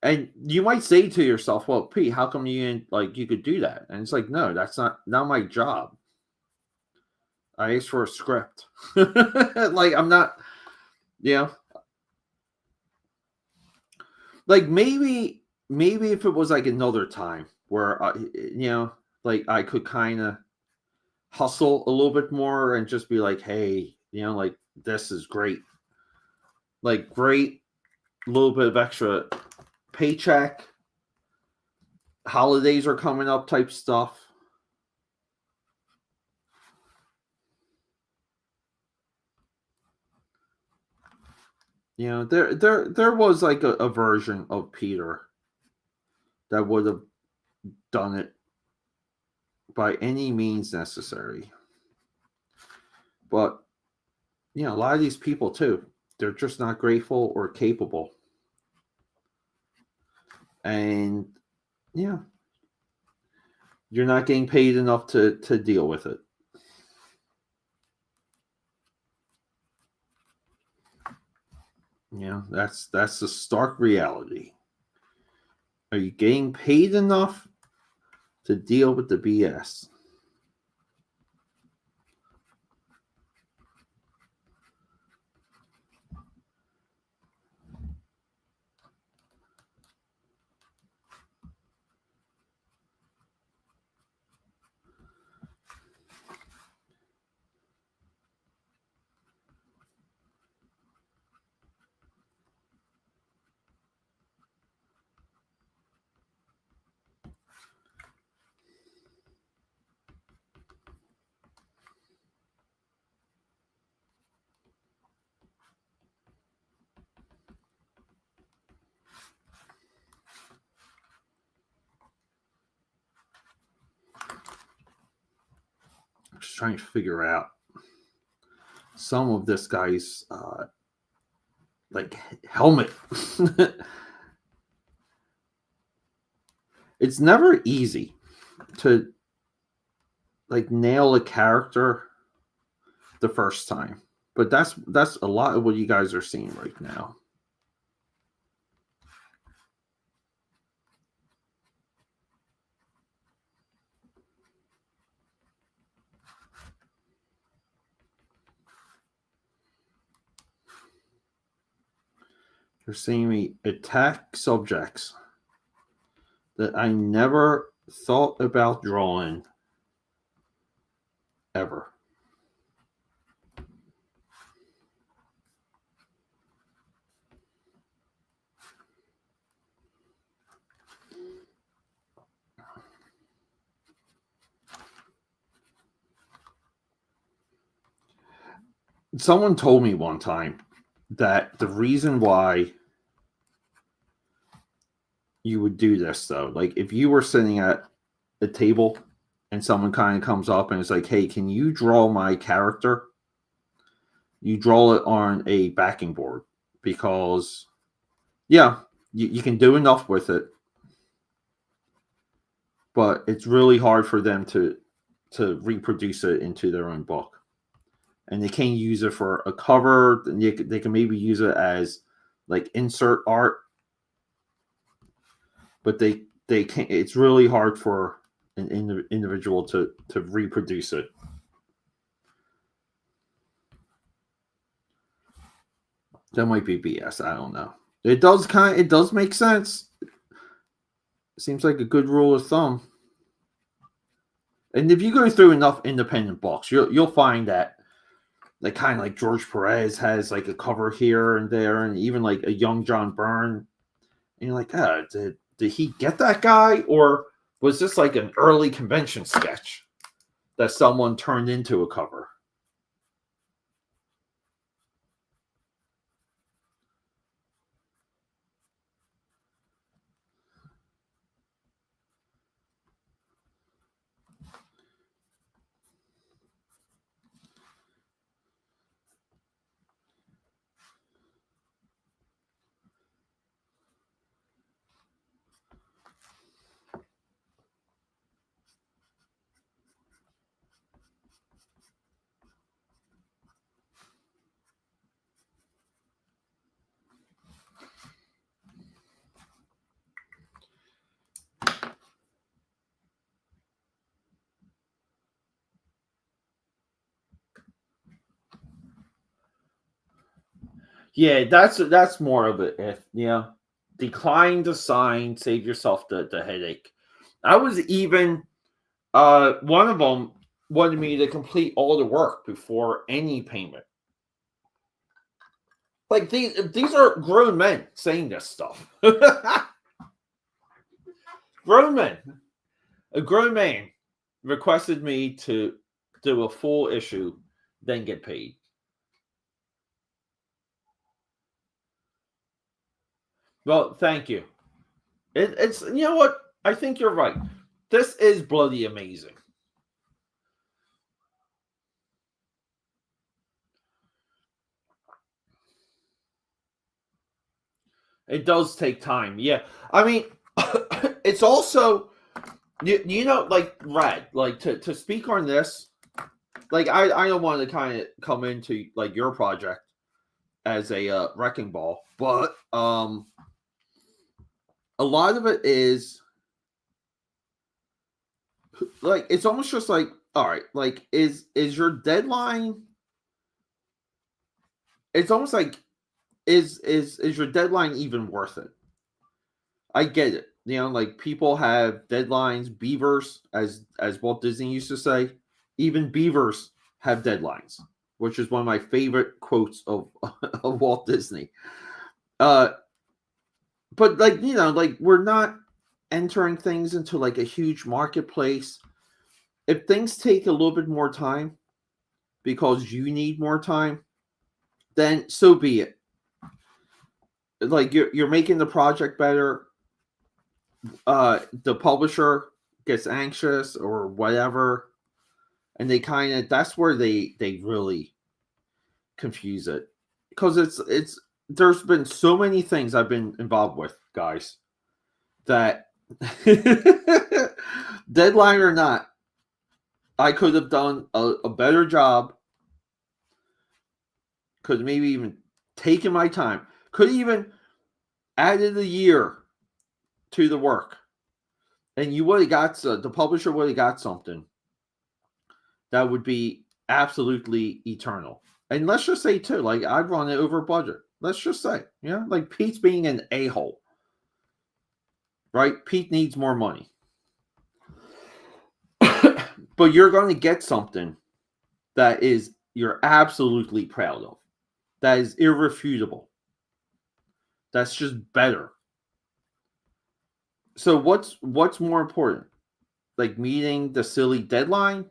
And you might say to yourself, "Well, Pete, how come you didn't, like, you could do that?" And it's like, no, that's not my job. I asked for a script. Like, I'm not, you know, like maybe if it was like another time where like I could kind of hustle a little bit more and just be like, hey, like this is great, like great, little bit of extra paycheck. Holidays are coming up, type stuff. There was like a version of Peter that would have done it by any means necessary. But a lot of these people too, they're just not grateful or capable. And yeah, you're not getting paid enough to deal with it. That's the stark reality. Are you getting paid enough to deal with the BS? I'm just trying to figure out some of this guy's like helmet. It's never easy to like nail a character the first time, but that's a lot of what you guys are seeing right now. You're seeing me attack subjects that I never thought about drawing ever. Someone told me one time that the reason why you would do this, though, like if you were sitting at a table and someone kind of comes up and is like, hey, can you draw my character? You draw it on a backing board because, yeah, you can do enough with it, but it's really hard for them to reproduce it into their own book. And they can't use it for a cover. They can maybe use it as like insert art, but they can't. It's really hard for an individual to reproduce it. That might be BS. I don't know. It does make sense. Seems like a good rule of thumb. And if you go through enough independent books, you'll find that like kind of like George Perez has like a cover here and there, and even like a young John Byrne. And you're like, did he get that guy, or was this like an early convention sketch that someone turned into a cover? Yeah, that's more of it. If decline to sign, save yourself the headache. I was even one of them wanted me to complete all the work before any payment. Like these are grown men saying this stuff. Grown men. A grown man requested me to do a full issue, then get paid. Well, thank you. It's you know what? I think you're right. This is bloody amazing. It does take time. Yeah. I mean, it's also like Rad, like to speak on this, like I don't want to kind of come into like your project as a wrecking ball, but a lot of it is like it's almost just like all right, like is your deadline, it's almost like is your deadline even worth it? I get it. Like people have deadlines, beavers, as Walt Disney used to say. Even beavers have deadlines, which is one of my favorite quotes of, of Walt Disney. Uh, but like like we're not entering things into like a huge marketplace. If things take a little bit more time because you need more time, then so be it. Like you're making the project better. The publisher gets anxious or whatever, and they kind of that's where they really confuse it, because it's there's been so many things I've been involved with, guys, that deadline or not, I could have done a better job, could maybe even taken my time, could even added a year to the work, and you would have got the publisher would have got something that would be absolutely eternal. And let's just say too, like I'd run it over budget. Let's just say, like Pete's being an a-hole, right? Pete needs more money. But you're going to get something that is you're absolutely proud of. That is irrefutable. That's just better. So what's more important? Like meeting the silly deadline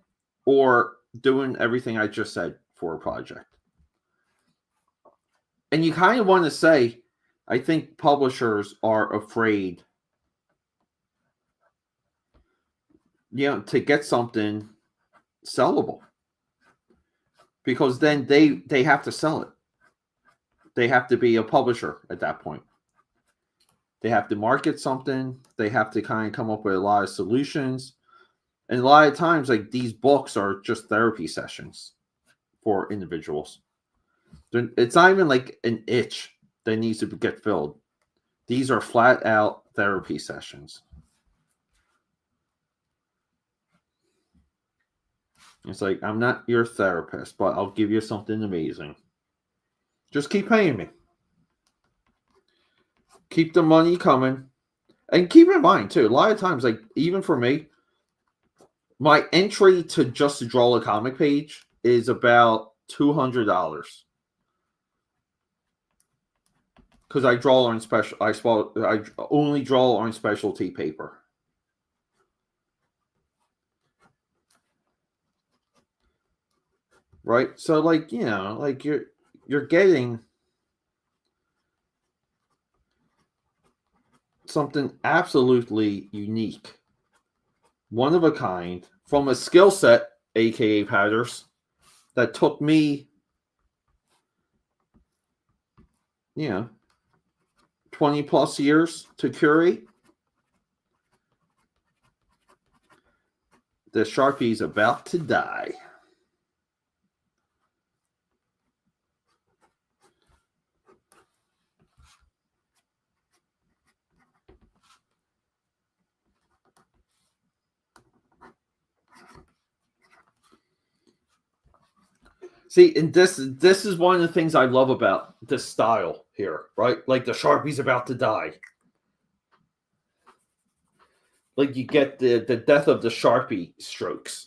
or doing everything I just said for a project? And you kind of want to say, I think publishers are afraid, to get something sellable, because then they have to sell it. They have to be a publisher at that point. They have to market something. They have to kind of come up with a lot of solutions. And a lot of times, like these books are just therapy sessions for individuals. It's not even like an itch that needs to get filled. These are flat out therapy sessions. It's like, I'm not your therapist, but I'll give you something amazing. Just keep paying me. Keep the money coming. And keep in mind, too, a lot of times, like, even for me, my entry to just to draw a comic page is about $200. Because I draw on I only draw on specialty paper. Right? So, like, like you're getting something absolutely unique, one of a kind, from a skill set, aka Patters, that took me, you know, 20 plus years to curate. The Sharpie's about to die. See, and this is one of the things I love about this style here, right? Like the Sharpie's about to die. Like you get the death of the Sharpie strokes.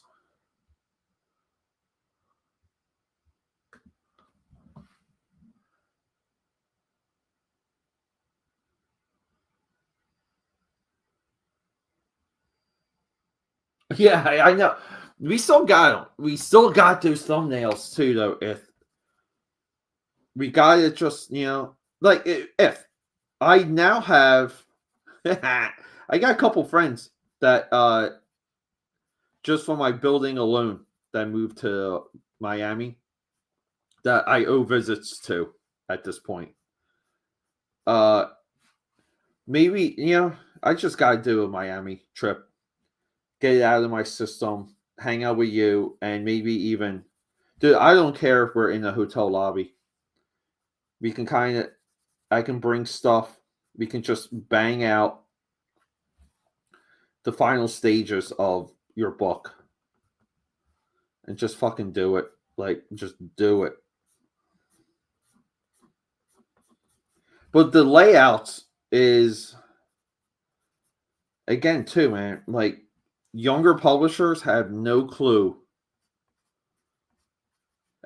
Yeah, I know. We still got them. We still got those thumbnails too, though. If we got it, just like if I now have, I got a couple friends that just for my building alone that moved to Miami that I owe visits to at this point. Uh, maybe I just got to do a Miami trip, get it out of my system, hang out with you, and maybe even, dude. I don't care if we're in a hotel lobby. We can I can bring stuff. We can just bang out the final stages of your book and just fucking do it. Like, just do it. But the layouts is, again, too, man. Like, younger publishers have no clue.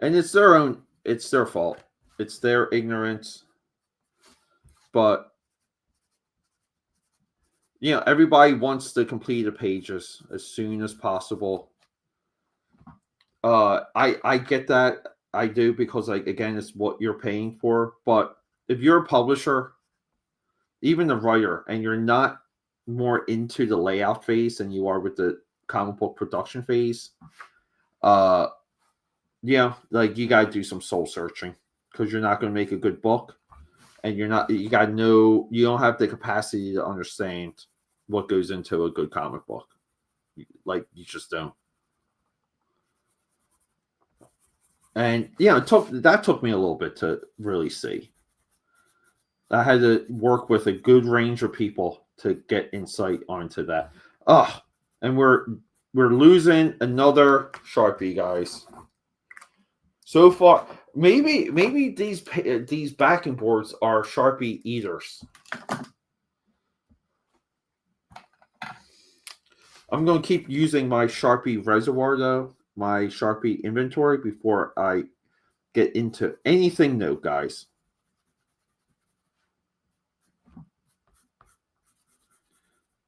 And it's their fault. It's their ignorance. But, everybody wants to complete the pages as soon as possible. I get that. I do, because, like, again, it's what you're paying for. But if you're a publisher, even the writer, and you're not more into the layout phase than you are with the comic book production phase, like, you gotta do some soul searching, because you're not gonna make a good book, and you don't have the capacity to understand what goes into a good comic book. Like, you just don't. And that took me a little bit to really see. I had to work with a good range of people to get insight onto that. And we're losing another Sharpie, guys. So far, maybe these backing boards are Sharpie eaters. I'm going to keep using my Sharpie reservoir, though, my Sharpie inventory, before I get into anything new, guys.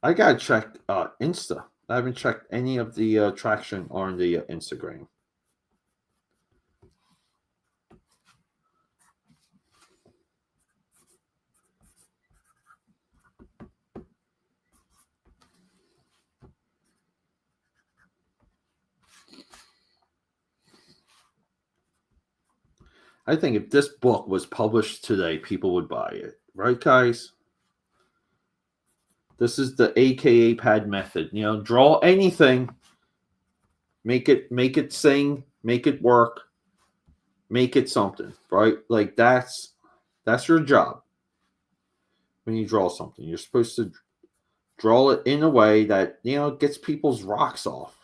I gotta check Insta. I haven't checked any of the traction on the Instagram. I think if this book was published today, people would buy it. Right, guys? This is the AKAPAD method. Draw anything, make it sing, make it work, make it something, right? Like, that's your job. When you draw something, you're supposed to draw it in a way that gets people's rocks off.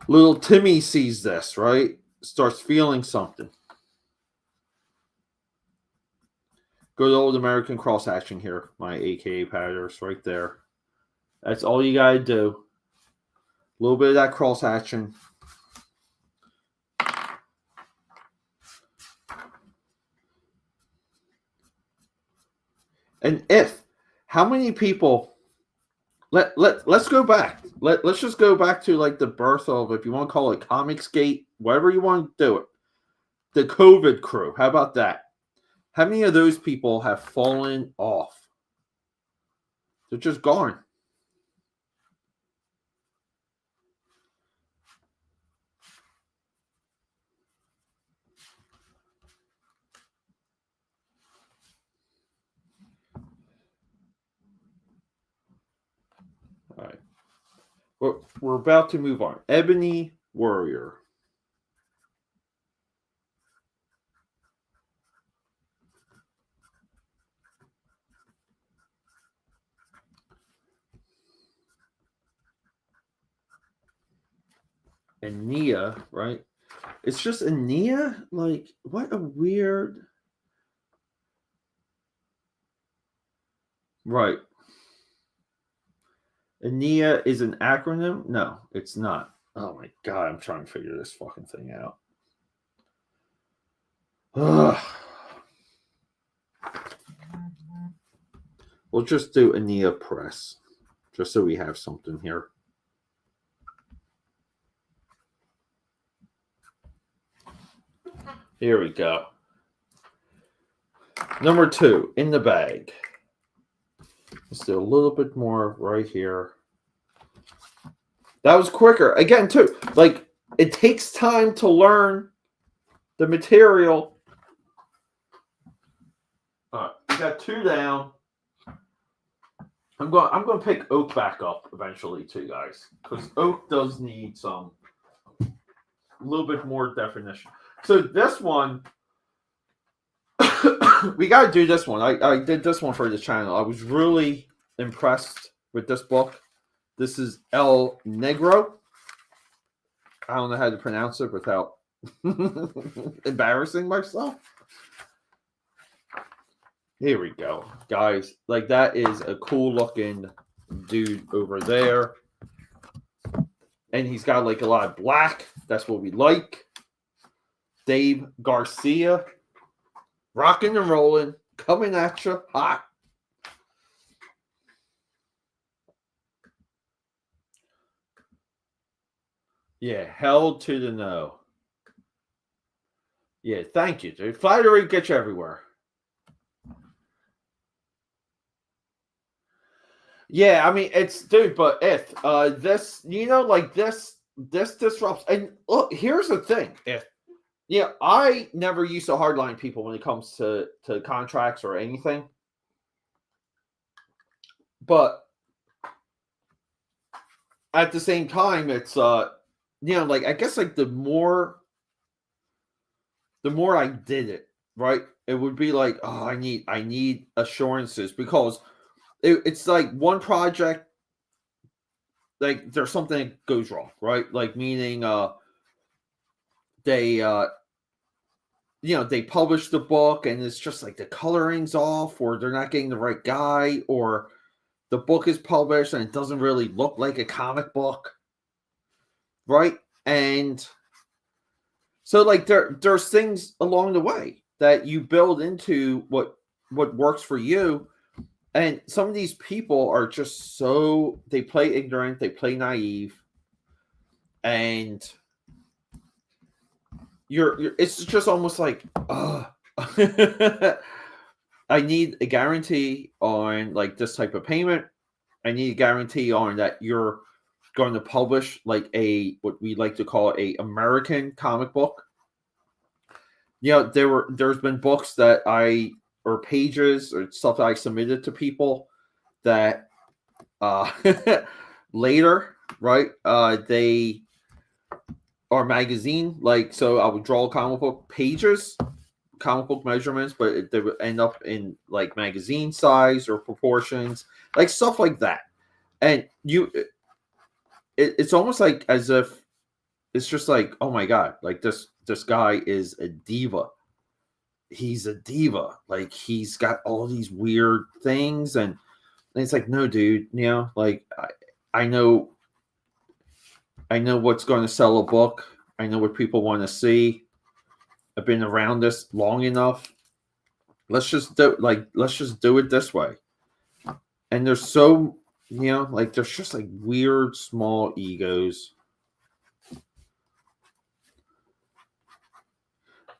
Little Timmy sees this, right? Starts feeling something. Good old American cross hatching here, my AKAPADers, right there. That's all you gotta do. A little bit of that cross hatching. And how many people, let's go back. Let's just go back to, like, the birth of, if you want to call it Comicsgate, whatever you want to do it. The COVID crew. How about that? How many of those people have fallen off? They're just gone. All right. We're about to move on. Ebony Warrior. Nia, right? It's just Nia. Like, what a weird. Right. Nia is an acronym? No, it's not. Oh my god, I'm trying to figure this fucking thing out. Ugh. We'll just do Ania Press, just so we have something here. Here we go. Number 2, in the bag. Let's do a little bit more right here. That was quicker. Again, too, like, it takes time to learn the material. All right, we got 2 down. I'm going to pick oak back up eventually too, guys, because oak does need some a little bit more definition. So this one, we got to do this one. I did this one for the channel. I was really impressed with this book. This is El Negro. I don't know how to pronounce it without embarrassing myself. Here we go, guys. Like, that is a cool looking dude over there. And he's got like a lot of black. That's what we like. Dave Garcia. Rocking and rolling. Coming at you hot. Yeah, held to the no. Yeah, thank you, dude. Flattery gets you everywhere. Yeah, I mean, it's, dude, but if this, like this disrupts. And look, here's the thing. I never used to hardline people when it comes to contracts or anything. But at the same time, it's like, I guess, like, the more I did it, right, it would be like, oh, I need assurances, because it's like one project, like, there's something that goes wrong, right? Like, meaning they they publish the book and it's just like the coloring's off, or they're not getting the right guy, or the book is published and it doesn't really look like a comic book, right? And so, like, there's things along the way that you build into what works for you. And some of these people are just so, they play ignorant, they play naive, and it's just almost like, I need a guarantee on, like, this type of payment. I need a guarantee on that you're going to publish, like, what we like to call a American comic book. There's been books that or pages or stuff that I submitted to people that later, right? They are magazine, like, so I would draw comic book pages, comic book measurements, but they would end up in, like, magazine size or proportions, like, stuff like that. And it's almost like as if it's just like, oh my god, like, this guy is a diva. He's a diva. Like, he's got all these weird things, and it's like, no, dude, like, I know what's going to sell a book. I know what people want to see. I've been around this long enough. Let's just do it this way. And there's so, like, there's just, like, weird small egos.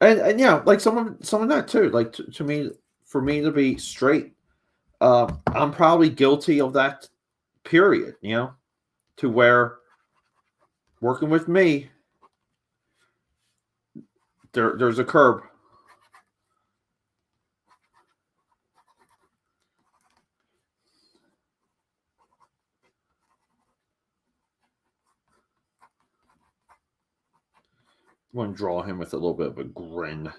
And like, some of that too. Like, to me, for me to be straight, I'm probably guilty of that period, to where working with me, there's a curb. I want to draw him with a little bit of a grin.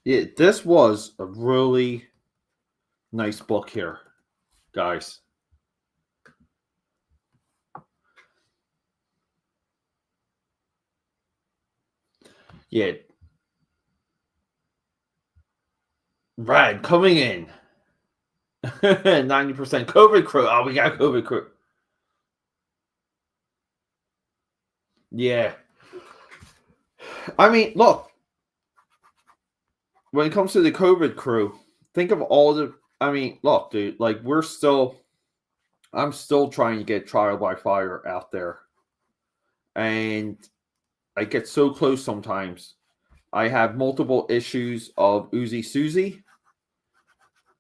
This was a really nice book here, guys. Yeah, Brad coming in. 90% COVID crew. Oh, we got COVID crew. Yeah. I mean, look, when it comes to the COVID crew, think of all the. I mean, look, dude, like I'm still trying to get Trial by Fire out there. And I get so close sometimes. I have multiple issues of Uzi Susie.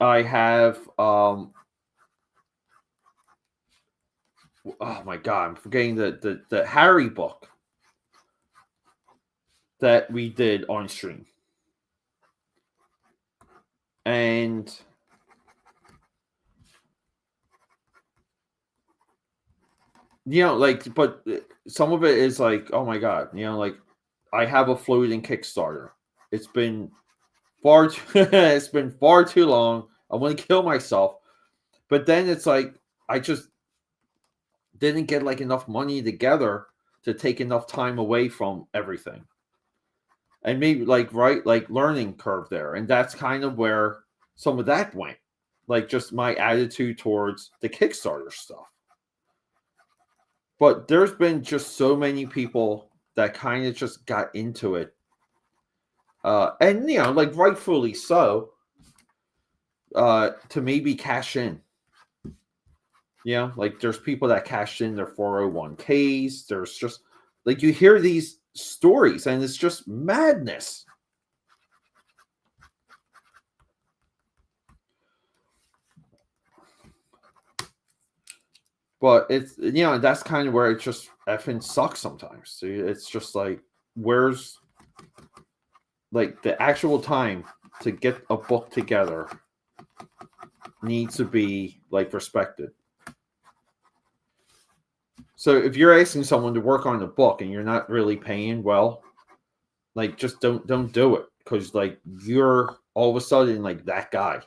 I have oh my god, I'm forgetting the Harry book that we did on stream. And like, but some of it is like, oh my god, like I have a floating Kickstarter. It's been it's been far too long. I want to kill myself. But then it's like I just didn't get like enough money together to take enough time away from everything. And maybe like learning curve there. And that's kind of where some of that went. Like just my attitude towards the Kickstarter stuff. But there's been just so many people that kind of just got into it. And like rightfully so, to maybe cash in. Like there's people that cashed in their 401ks. There's just like you hear these stories and it's just madness. But it's that's kind of where it just effing sucks sometimes. So it's just like where's like the actual time to get a book together needs to be like respected. So if you're asking someone to work on a book and you're not really paying well, like just don't do it because like you're all of a sudden like that guy.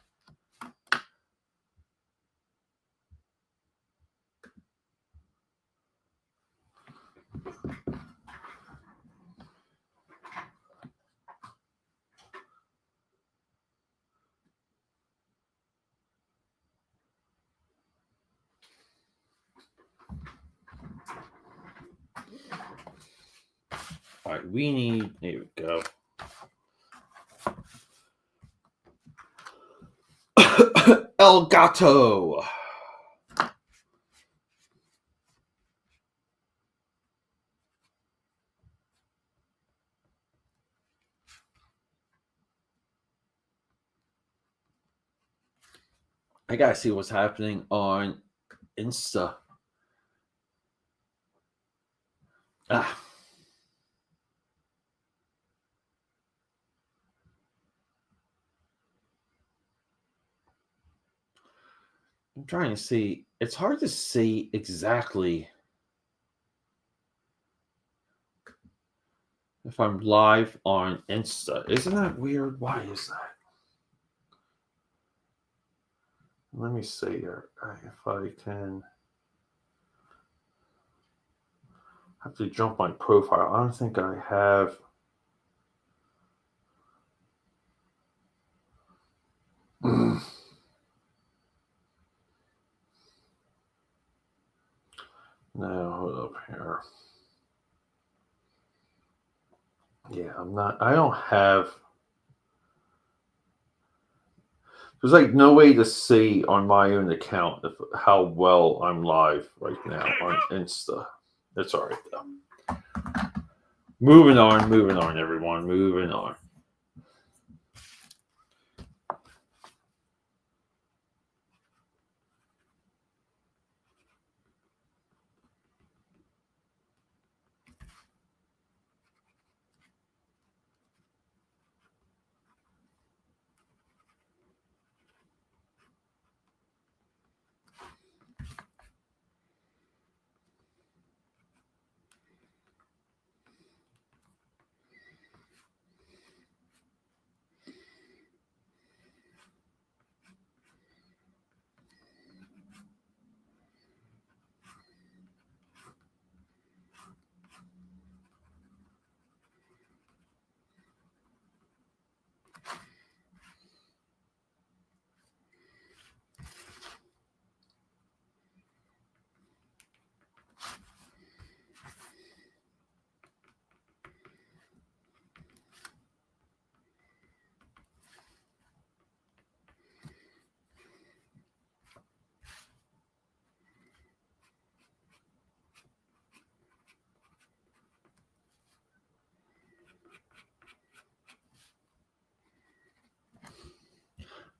All right, we need. There we go. El Gato. I gotta see what's happening on Insta. Ah. I'm trying to see. It's hard to see exactly if I'm live on Insta. Isn't that weird? Why is that? Let me see here if I can. I have to jump my profile. I don't think I have. No, hold up here. Yeah, I'm not. I don't have. There's like no way to see on my own account how well I'm live right now on Insta. That's all right though. Moving on, everyone. Moving on.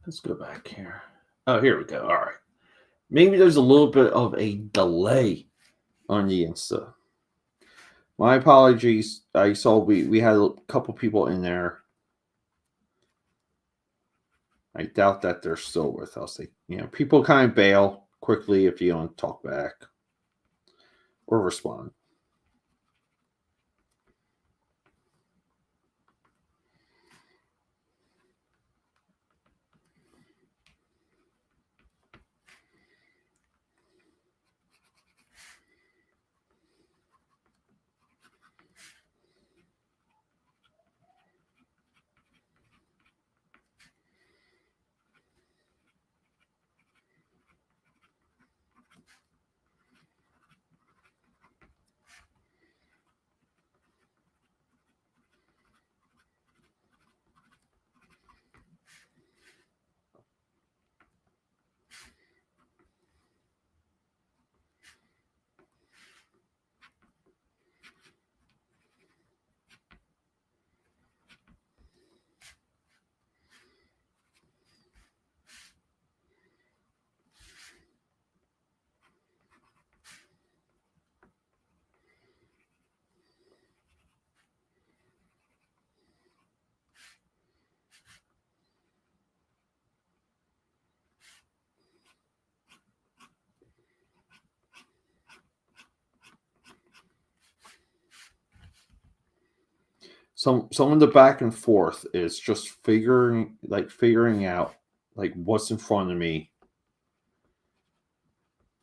Let's go back here. Oh, here we go. All right. Maybe there's a little bit of a delay on the Insta. My apologies. I saw we had a couple people in there. I doubt that they're still with us. People kind of bail quickly if you don't talk back or respond. Some of the back and forth is just figuring out like what's in front of me.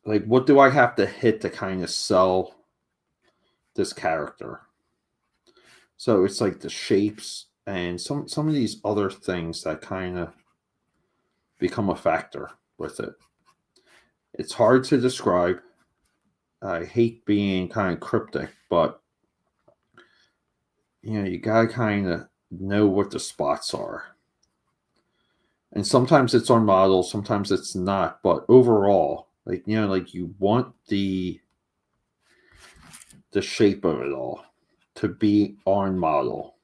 Like what do I have to hit to kind of sell this character? So it's like the shapes and some of these other things that kind of become a factor with it. It's hard to describe. I hate being kind of cryptic, but you gotta kind of know what the spots are. And sometimes it's on models, sometimes it's not. But overall, like you want the shape of it all to be on model.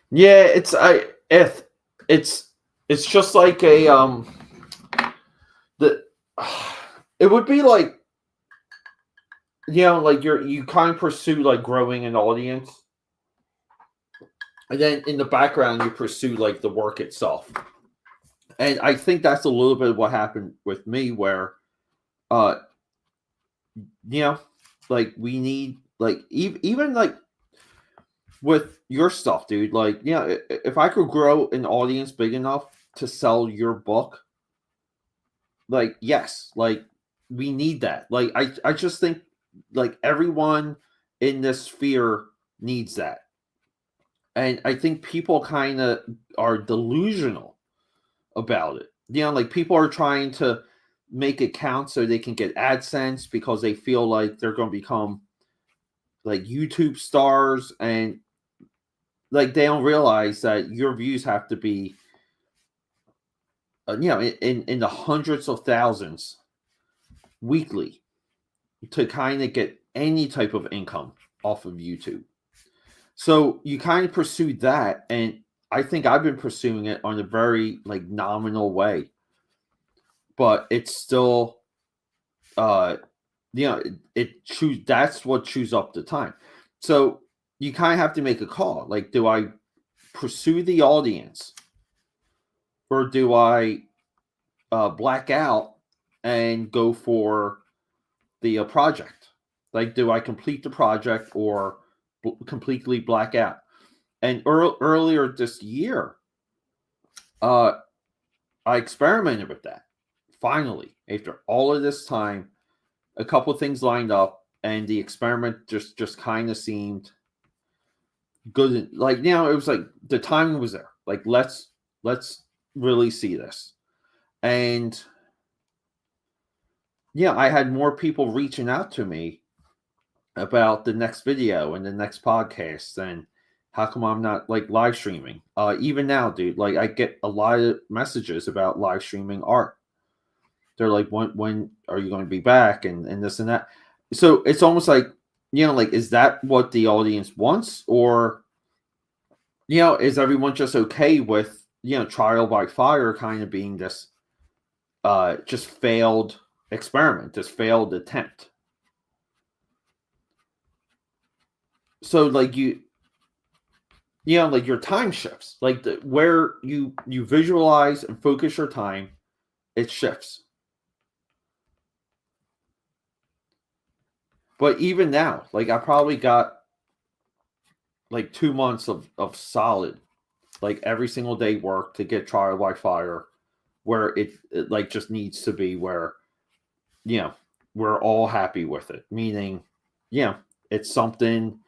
Yeah, it's just like a the it would be like like you kind of pursue like growing an audience, and then in the background you pursue like the work itself. And I think that's a little bit of what happened with me, where uh like we need like even like with your stuff, dude. Like if I could grow an audience big enough to sell your book, like yes, like we need that. Like I just think like everyone in this sphere needs that. And I think people kind of are delusional about it. Like people are trying to make it count so they can get AdSense because they feel like they're going to become like YouTube stars, and like they don't realize that your views have to be in the hundreds of thousands weekly to kind of get any type of income off of YouTube. So you kind of pursue that, and I think I've been pursuing it on a very like nominal way, but it's still that's what chews up the time. So you kind of have to make a call. Like, do I pursue the audience, or do I black out and go for the project? Like, do I complete the project or completely black out? And earlier this year, I experimented with that. Finally, after all of this time, a couple of things lined up, and the experiment just kind of seemed good. Like it was like the timing was there. Like let's really see this. And I had more people reaching out to me about the next video and the next podcast, and how come I'm not like live streaming? Even now, dude, like I get a lot of messages about live streaming art. They're like, when are you going to be back? And this and that. So it's almost like like, is that what the audience wants? Or, is everyone just okay with, trial by fire kind of being this just failed experiment, this failed attempt? So like like your time shifts, like where you visualize and focus your time, it shifts. But even now, like I probably got like 2 months of solid, like every single day work to get trial by fire, where it like just needs to be where, we're all happy with it. Meaning, it's something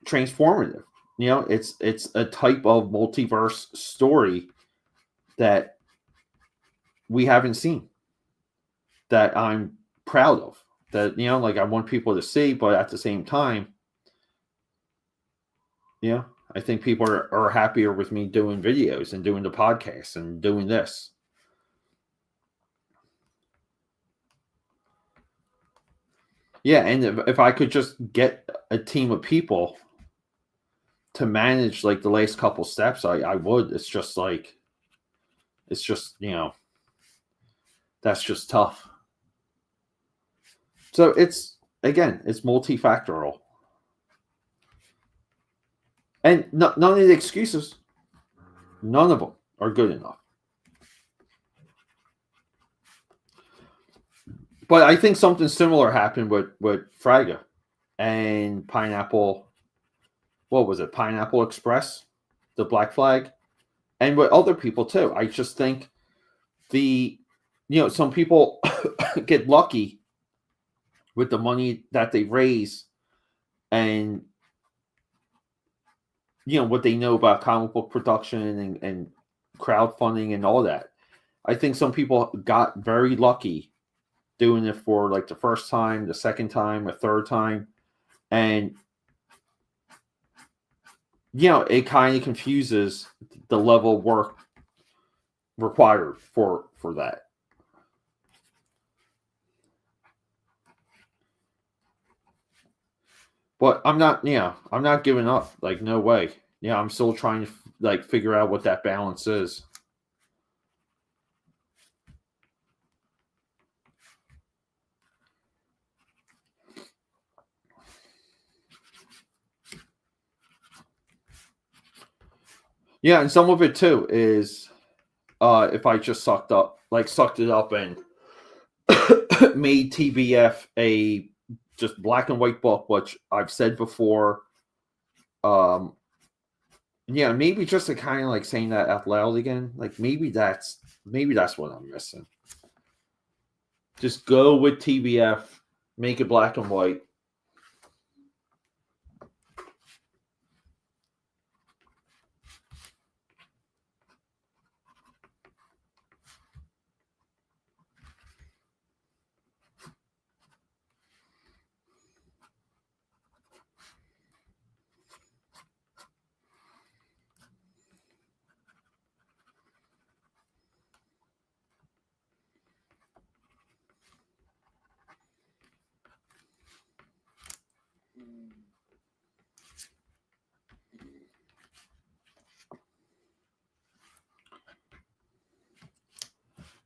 transformative. It's a type of multiverse story that we haven't seen, that I'm proud of, that like I want people to see, but at the same time, I think people are happier with me doing videos and doing the podcast and doing this. Yeah, and if I could just get a team of people to manage like the last couple steps, I would. It's just like, that's just tough. So it's multifactorial, and none of the excuses, none of them are good enough. But I think something similar happened with Fraga and Pineapple. What was it? Pineapple Express, the Black Flag, and with other people too. I just think some people get lucky with the money that they raise, and what they know about comic book production and crowdfunding and all that. I think some people got very lucky doing it for like the first time, the second time, a third time, and it kind of confuses the level of work required for that. But I'm not giving up. Like, no way. I'm still trying to like figure out what that balance is. Yeah, and some of it too is if I just sucked it up and made TBF a just black and white book, which I've said before. Maybe just to kind of like saying that out loud again. Like maybe that's what I'm missing. Just go with TBF, make it black and white.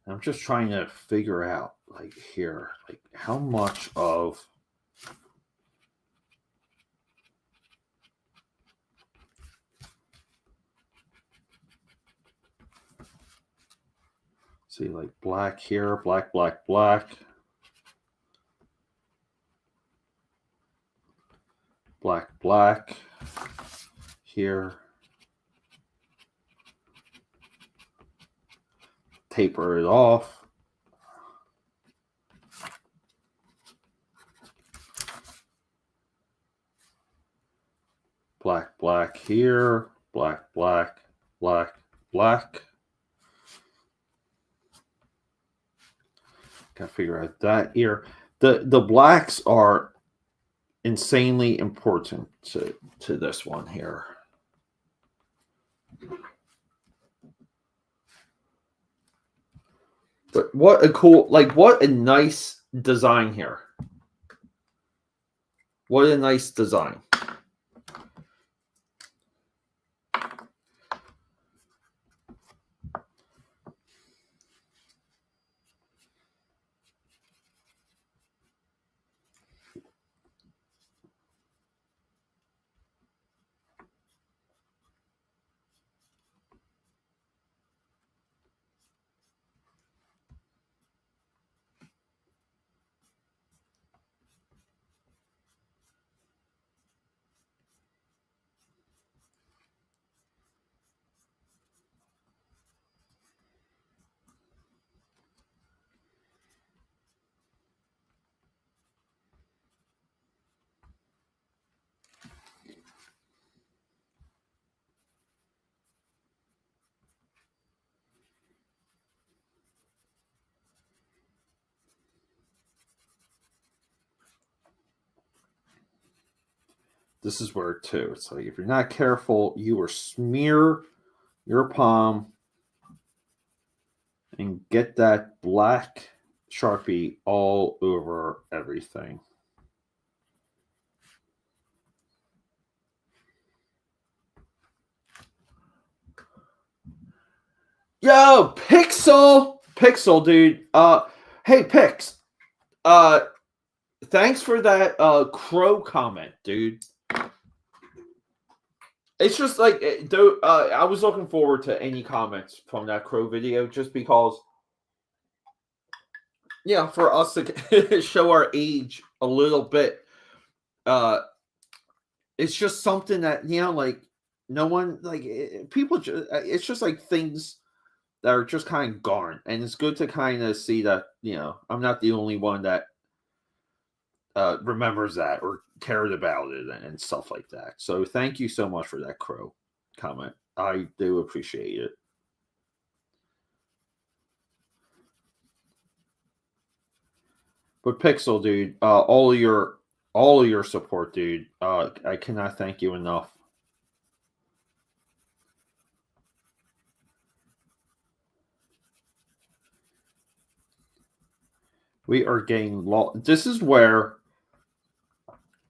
I'm just trying to figure out like here, like how much of see like black here, black, black, black. Black, black here. Taper it off. Black, black here. Black, black, black, black. Gotta figure out that here. The blacks are insanely important to this one here. But what a nice design here. What a nice design. This is where too. It's like if you're not careful, you will smear your palm and get that black Sharpie all over everything. Yo, Pixel, dude. Hey, Pix. Thanks for that crow comment, dude. It's just like, I was looking forward to any comments from that crow video, just because, yeah, for us to show our age a little bit. It's just something that, like, no one, like, people just, it's just like things that are just kind of gone, and it's good to kind of see that, I'm not the only one that remembers that or cared about it and stuff like that. So thank you so much for that crow comment. I do appreciate it. But Pixel, dude, all of your support, dude. I cannot thank you enough. We are getting lost. This is where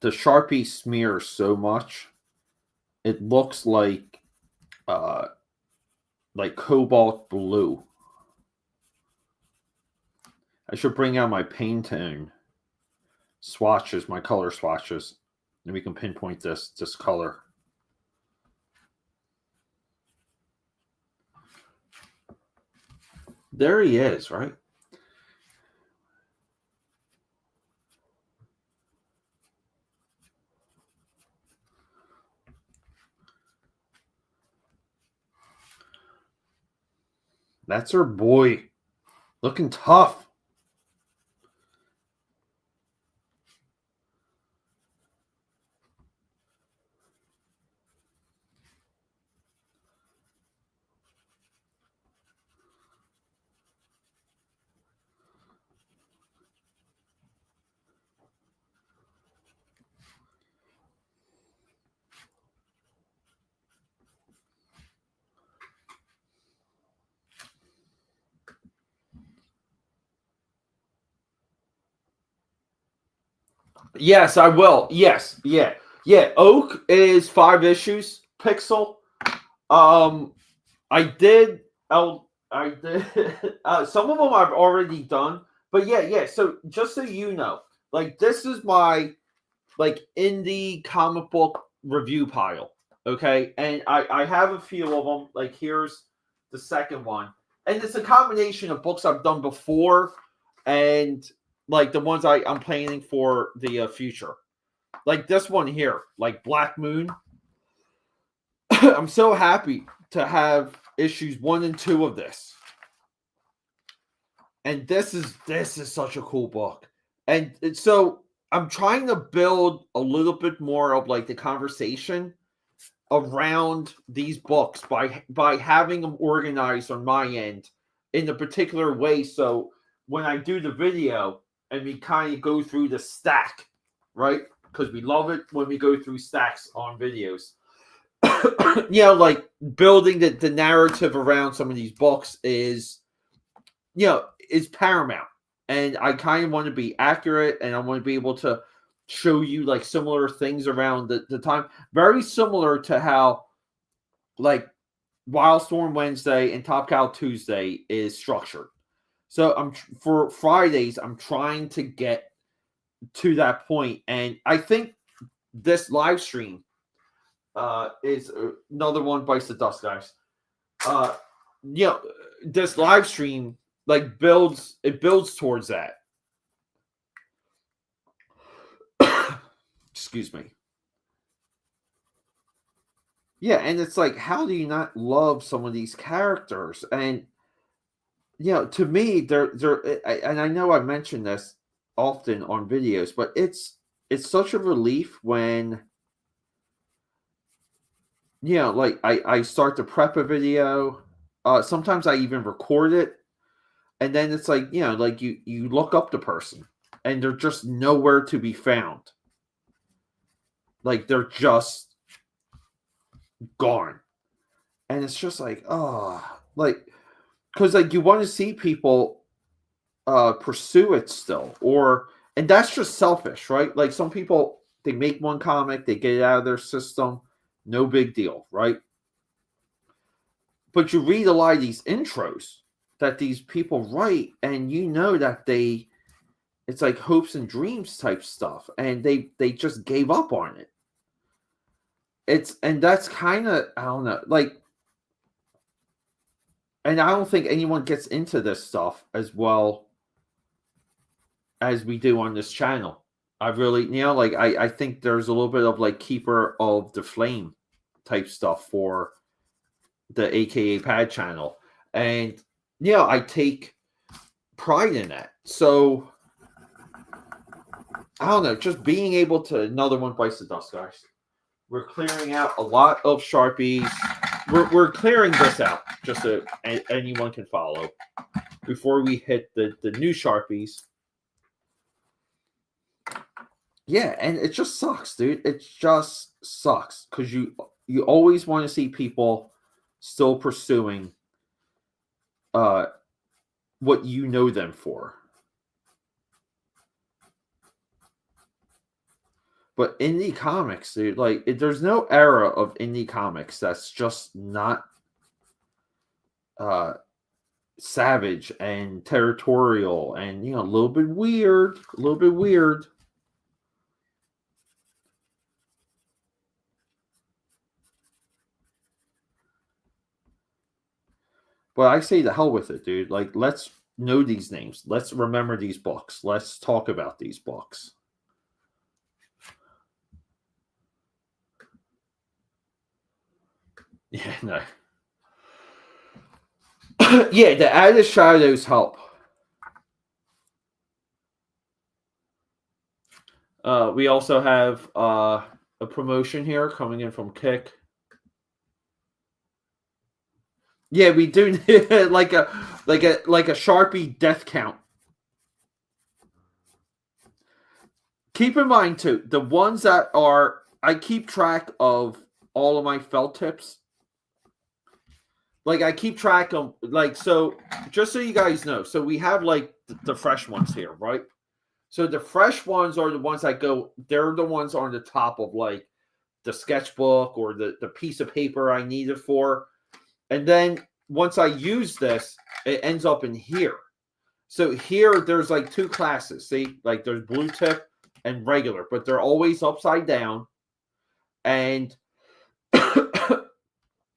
the Sharpie smears so much, it looks like cobalt blue. I should bring out my Pantone swatches, my color swatches, and we can pinpoint this color. There he is, right? That's our boy. Looking tough. Yes, I will. Yes, yeah. Oak is 5 issues. Pixel. I did. I did. Some of them I've already done, but yeah. So just so you know, like, this is my indie comic book review pile. Okay, and I have a few of them. Like, here's the second one, and it's a combination of books I've done before, and like the ones I'm planning for the future. Like this one here, like Black Moon. I'm so happy to have issues 1 and 2 of this. And this is such a cool book. And so I'm trying to build a little bit more of like the conversation around these books by having them organized on my end in a particular way. So when I do the video and we kind of go through the stack, right? Because we love it when we go through stacks on videos. Like building the narrative around some of these books is paramount. And I kind of want to be accurate, and I want to be able to show you like similar things around the time. Very similar to how like Wildstorm Wednesday and Top Cow Tuesday is structured. So for Fridays, I'm trying to get to that point, and I think this live stream is another one bites the dust, guys. You know, this live stream like builds towards that. Excuse me. Yeah, and it's like, how do you not love some of these characters? And to me, and I know I mentioned this often on videos, but it's such a relief when like I start to prep a video. Sometimes I even record it, and then it's like like you look up the person, and they're just nowhere to be found. Like they're just gone, and it's just like, oh, like, because like you want to see people pursue it still, and that's just selfish, right? Like some people, they make one comic, they get it out of their system, no big deal, right? But you read a lot of these intros that these people write, and that it's like hopes and dreams type stuff, and they just gave up on it. And that's kind of, I don't know, like, and I don't think anyone gets into this stuff as well as we do on this channel. I really, like, I think there's a little bit of like Keeper of the Flame type stuff for the AKAPAD channel. And, I take pride in that. So, I don't know, just being able to, another one bites the dust, guys. We're clearing out a lot of Sharpies. We're clearing this out just so anyone can follow before we hit the new Sharpies. Yeah, and it just sucks, dude. It just sucks because you always want to see people still pursuing what you know them for. But indie comics, dude, like there's no era of indie comics that's just not savage and territorial and a little bit weird, But I say the hell with it, dude. Like, let's know these names. Let's remember these books. Let's talk about these books. Yeah, no. Yeah, the added shadows help. We also have a promotion here coming in from Kick. Yeah, we do like a Sharpie death count. Keep in mind too, the ones that are, I keep track of all of my felt tips. Like I keep track of, like, so just so you guys know, so we have like the fresh ones here, right? So the fresh ones are the ones that go, they're the ones on the top of like the sketchbook or the piece of paper I need it for. And then once I use this, it ends up in here. So here there's like two classes. See, like there's blue tip and regular, but they're always upside down. And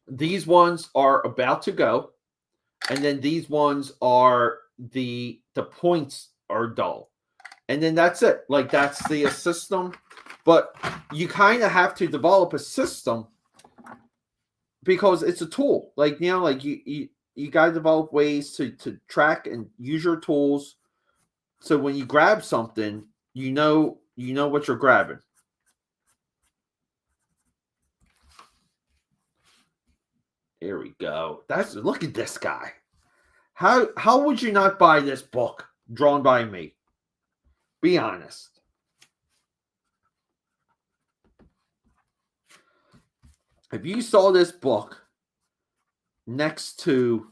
these ones are about to go. And then these ones are the points are dull. And then that's it. Like that's the system. But you kind of have to develop a system because it's a tool. Like, like you got to develop ways to track and use your tools. So when you grab something, you know what you're grabbing. Here we go. Look at this guy. How would you not buy this book drawn by me? Be honest. If you saw this book next to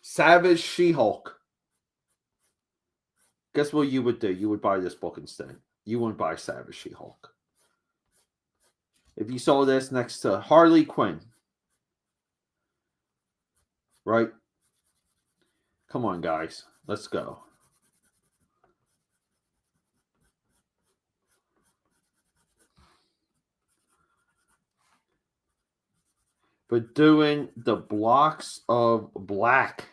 Savage She-Hulk, guess what you would do? You would buy this book instead. You wouldn't buy Savage She-Hulk. If you saw this next to Harley Quinn, right? Come on, guys. Let's go. But doing the blocks of black,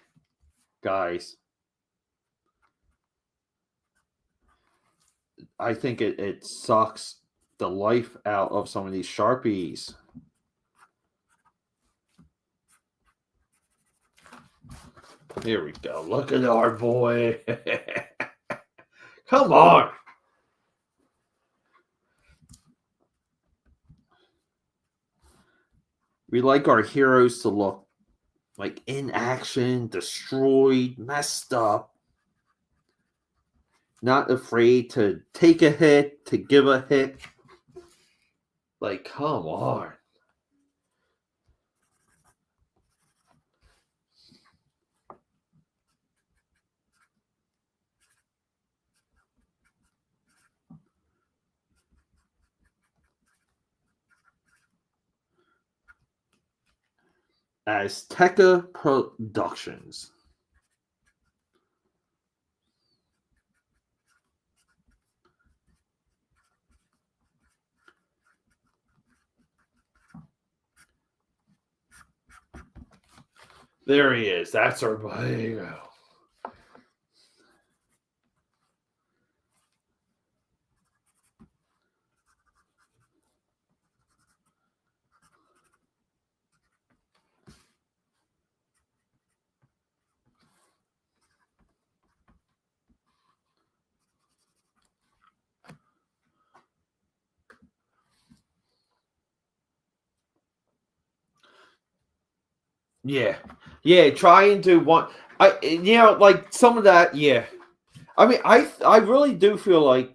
guys, I think it sucks the life out of some of these Sharpies. Here we go. Look at our boy. Come on. We like our heroes to look like in action, destroyed, messed up, not afraid to take a hit, to give a hit. Like, come on. Azteca Productions. There he is. That's our boy. Yeah. Yeah, try and do one. Like some of that, yeah. I mean, I really do feel like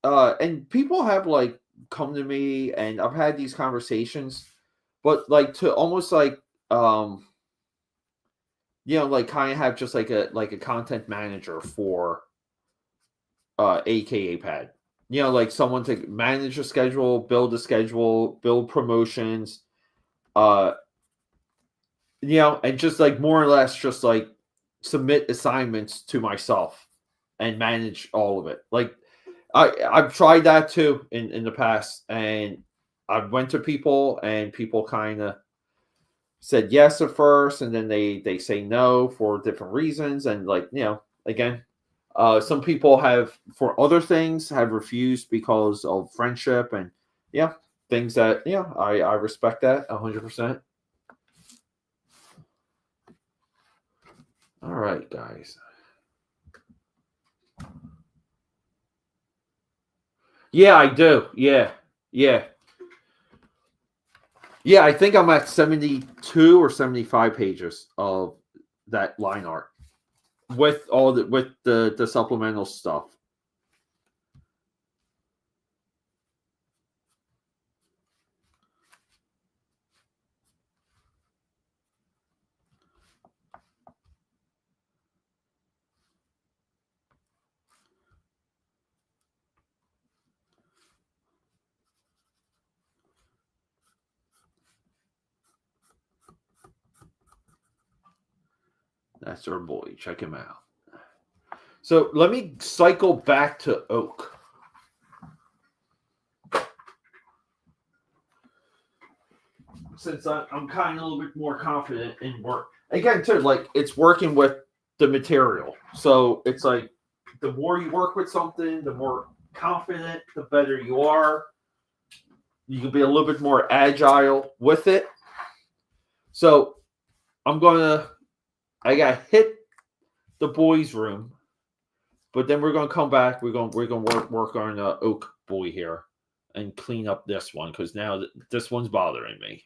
and people have like come to me and I've had these conversations, but like to almost like like kind of have just like a content manager for AKAPAD. Like someone to manage a schedule, build promotions, uh and just like more or less just like submit assignments to myself and manage all of it. Like I've tried that too in the past, and I went to people, and people kind of said yes at first, and then they say no for different reasons, and like again, some people have for other things have refused because of friendship and things that I respect that 100%. All right, guys. Yeah, I do. Yeah, yeah, yeah. I think I'm at 72 or 75 pages of that line art with the supplemental stuff. That's our boy. Check him out. So let me cycle back to Oak. Since I'm kind of a little bit more confident in work. Again, too, like it's working with the material. So it's like the more you work with something, the more confident, the better you are. You can be a little bit more agile with it. So I got hit the boys' room, but then we're gonna come back. We're gonna work on Oak Boy here and clean up this one because now this one's bothering me.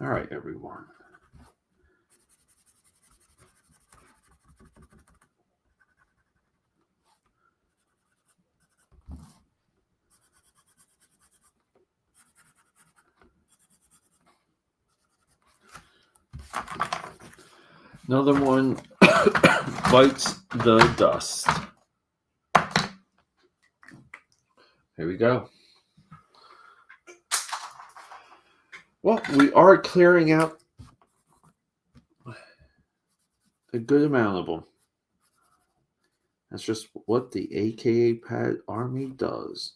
All right, everyone. Another one bites the dust. Here we go. Well, we are clearing out a good amount of them. That's just what the AKAPAD army does.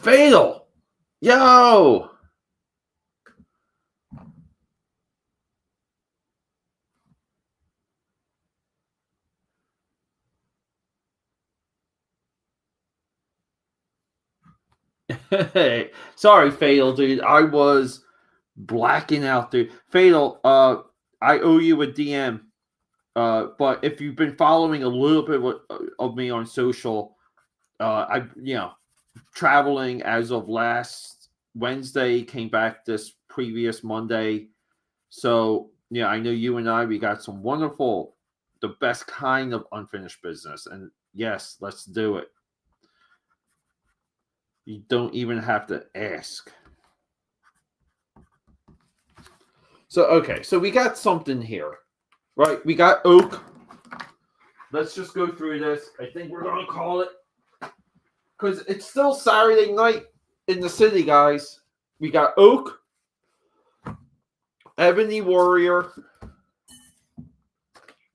Fatal! Yo! Hey, sorry, Fatal, dude. I was blacking out, dude. Fatal, I owe you a DM. But if you've been following a little bit of me on social, I traveling as of last Wednesday, came back this previous Monday. So yeah, I know you and we got some wonderful, the best kind of unfinished business, and yes, let's do it. You don't even have to ask. So okay, so we got something here, right? We got oak. Let's just go through this. I think we're gonna call it because it's still Saturday night in the city, guys. We got oak, ebony warrior.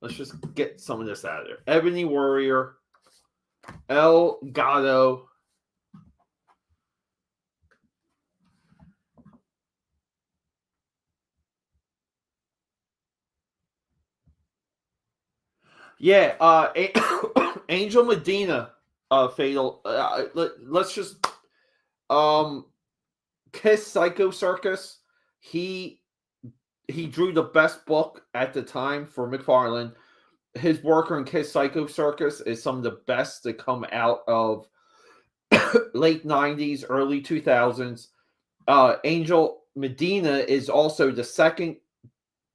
Let's just get some of this out of there. Ebony warrior, El Gato. Yeah, Angel Medina, Fatal. Let's just Kiss Psycho Circus. He drew the best book at the time for McFarlane. His work on Kiss Psycho Circus is some of the best that come out of late 90s, early 2000s. Angel Medina is also the second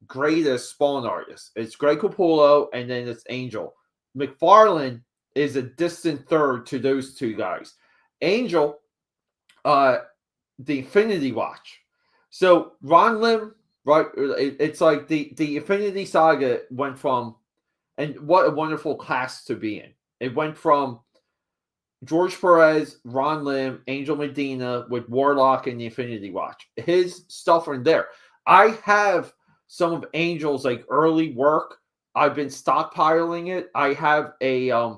greatest Spawn artist. It's Greg Capullo, and then it's Angel. McFarlane is a distant third to those two guys. Angel, the Infinity Watch. So Ron Lim, right? It's like the Infinity Saga went from, and what a wonderful class to be in. It went from George Perez, Ron Lim, Angel Medina with Warlock and the Infinity Watch. His stuff in there. I have some of Angel's like early work. I've been stockpiling it. I have a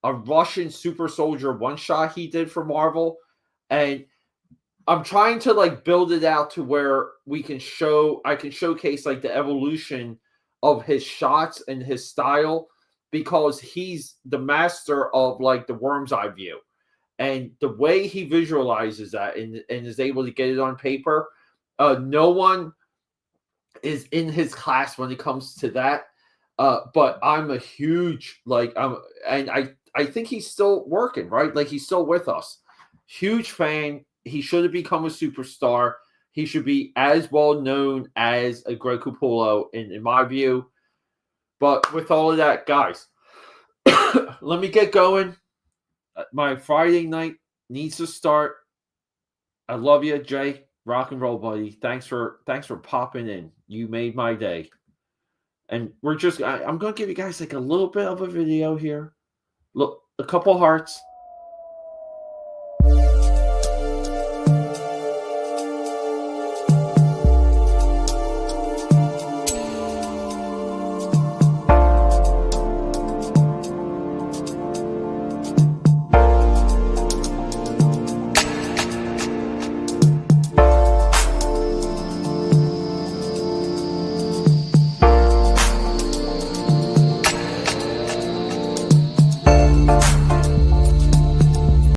a Russian super soldier one shot he did for Marvel, and I'm trying to like build it out to where I can showcase like the evolution of his shots and his style, because he's the master of like the worm's eye view, and the way he visualizes that and is able to get it on paper. No one is in his class when it comes to that. But I'm a huge and I think he's still working, right? Like he's still with us. Huge fan. He should have become a superstar. He should be as well known as a Greg Capullo in my view. But with all of that, guys, let me get going. My Friday night needs to start. I love you, Jay. Rock and roll, buddy. Thanks for popping in. You made my day. And I'm going to give you guys like a little bit of a video here. Look, a couple hearts.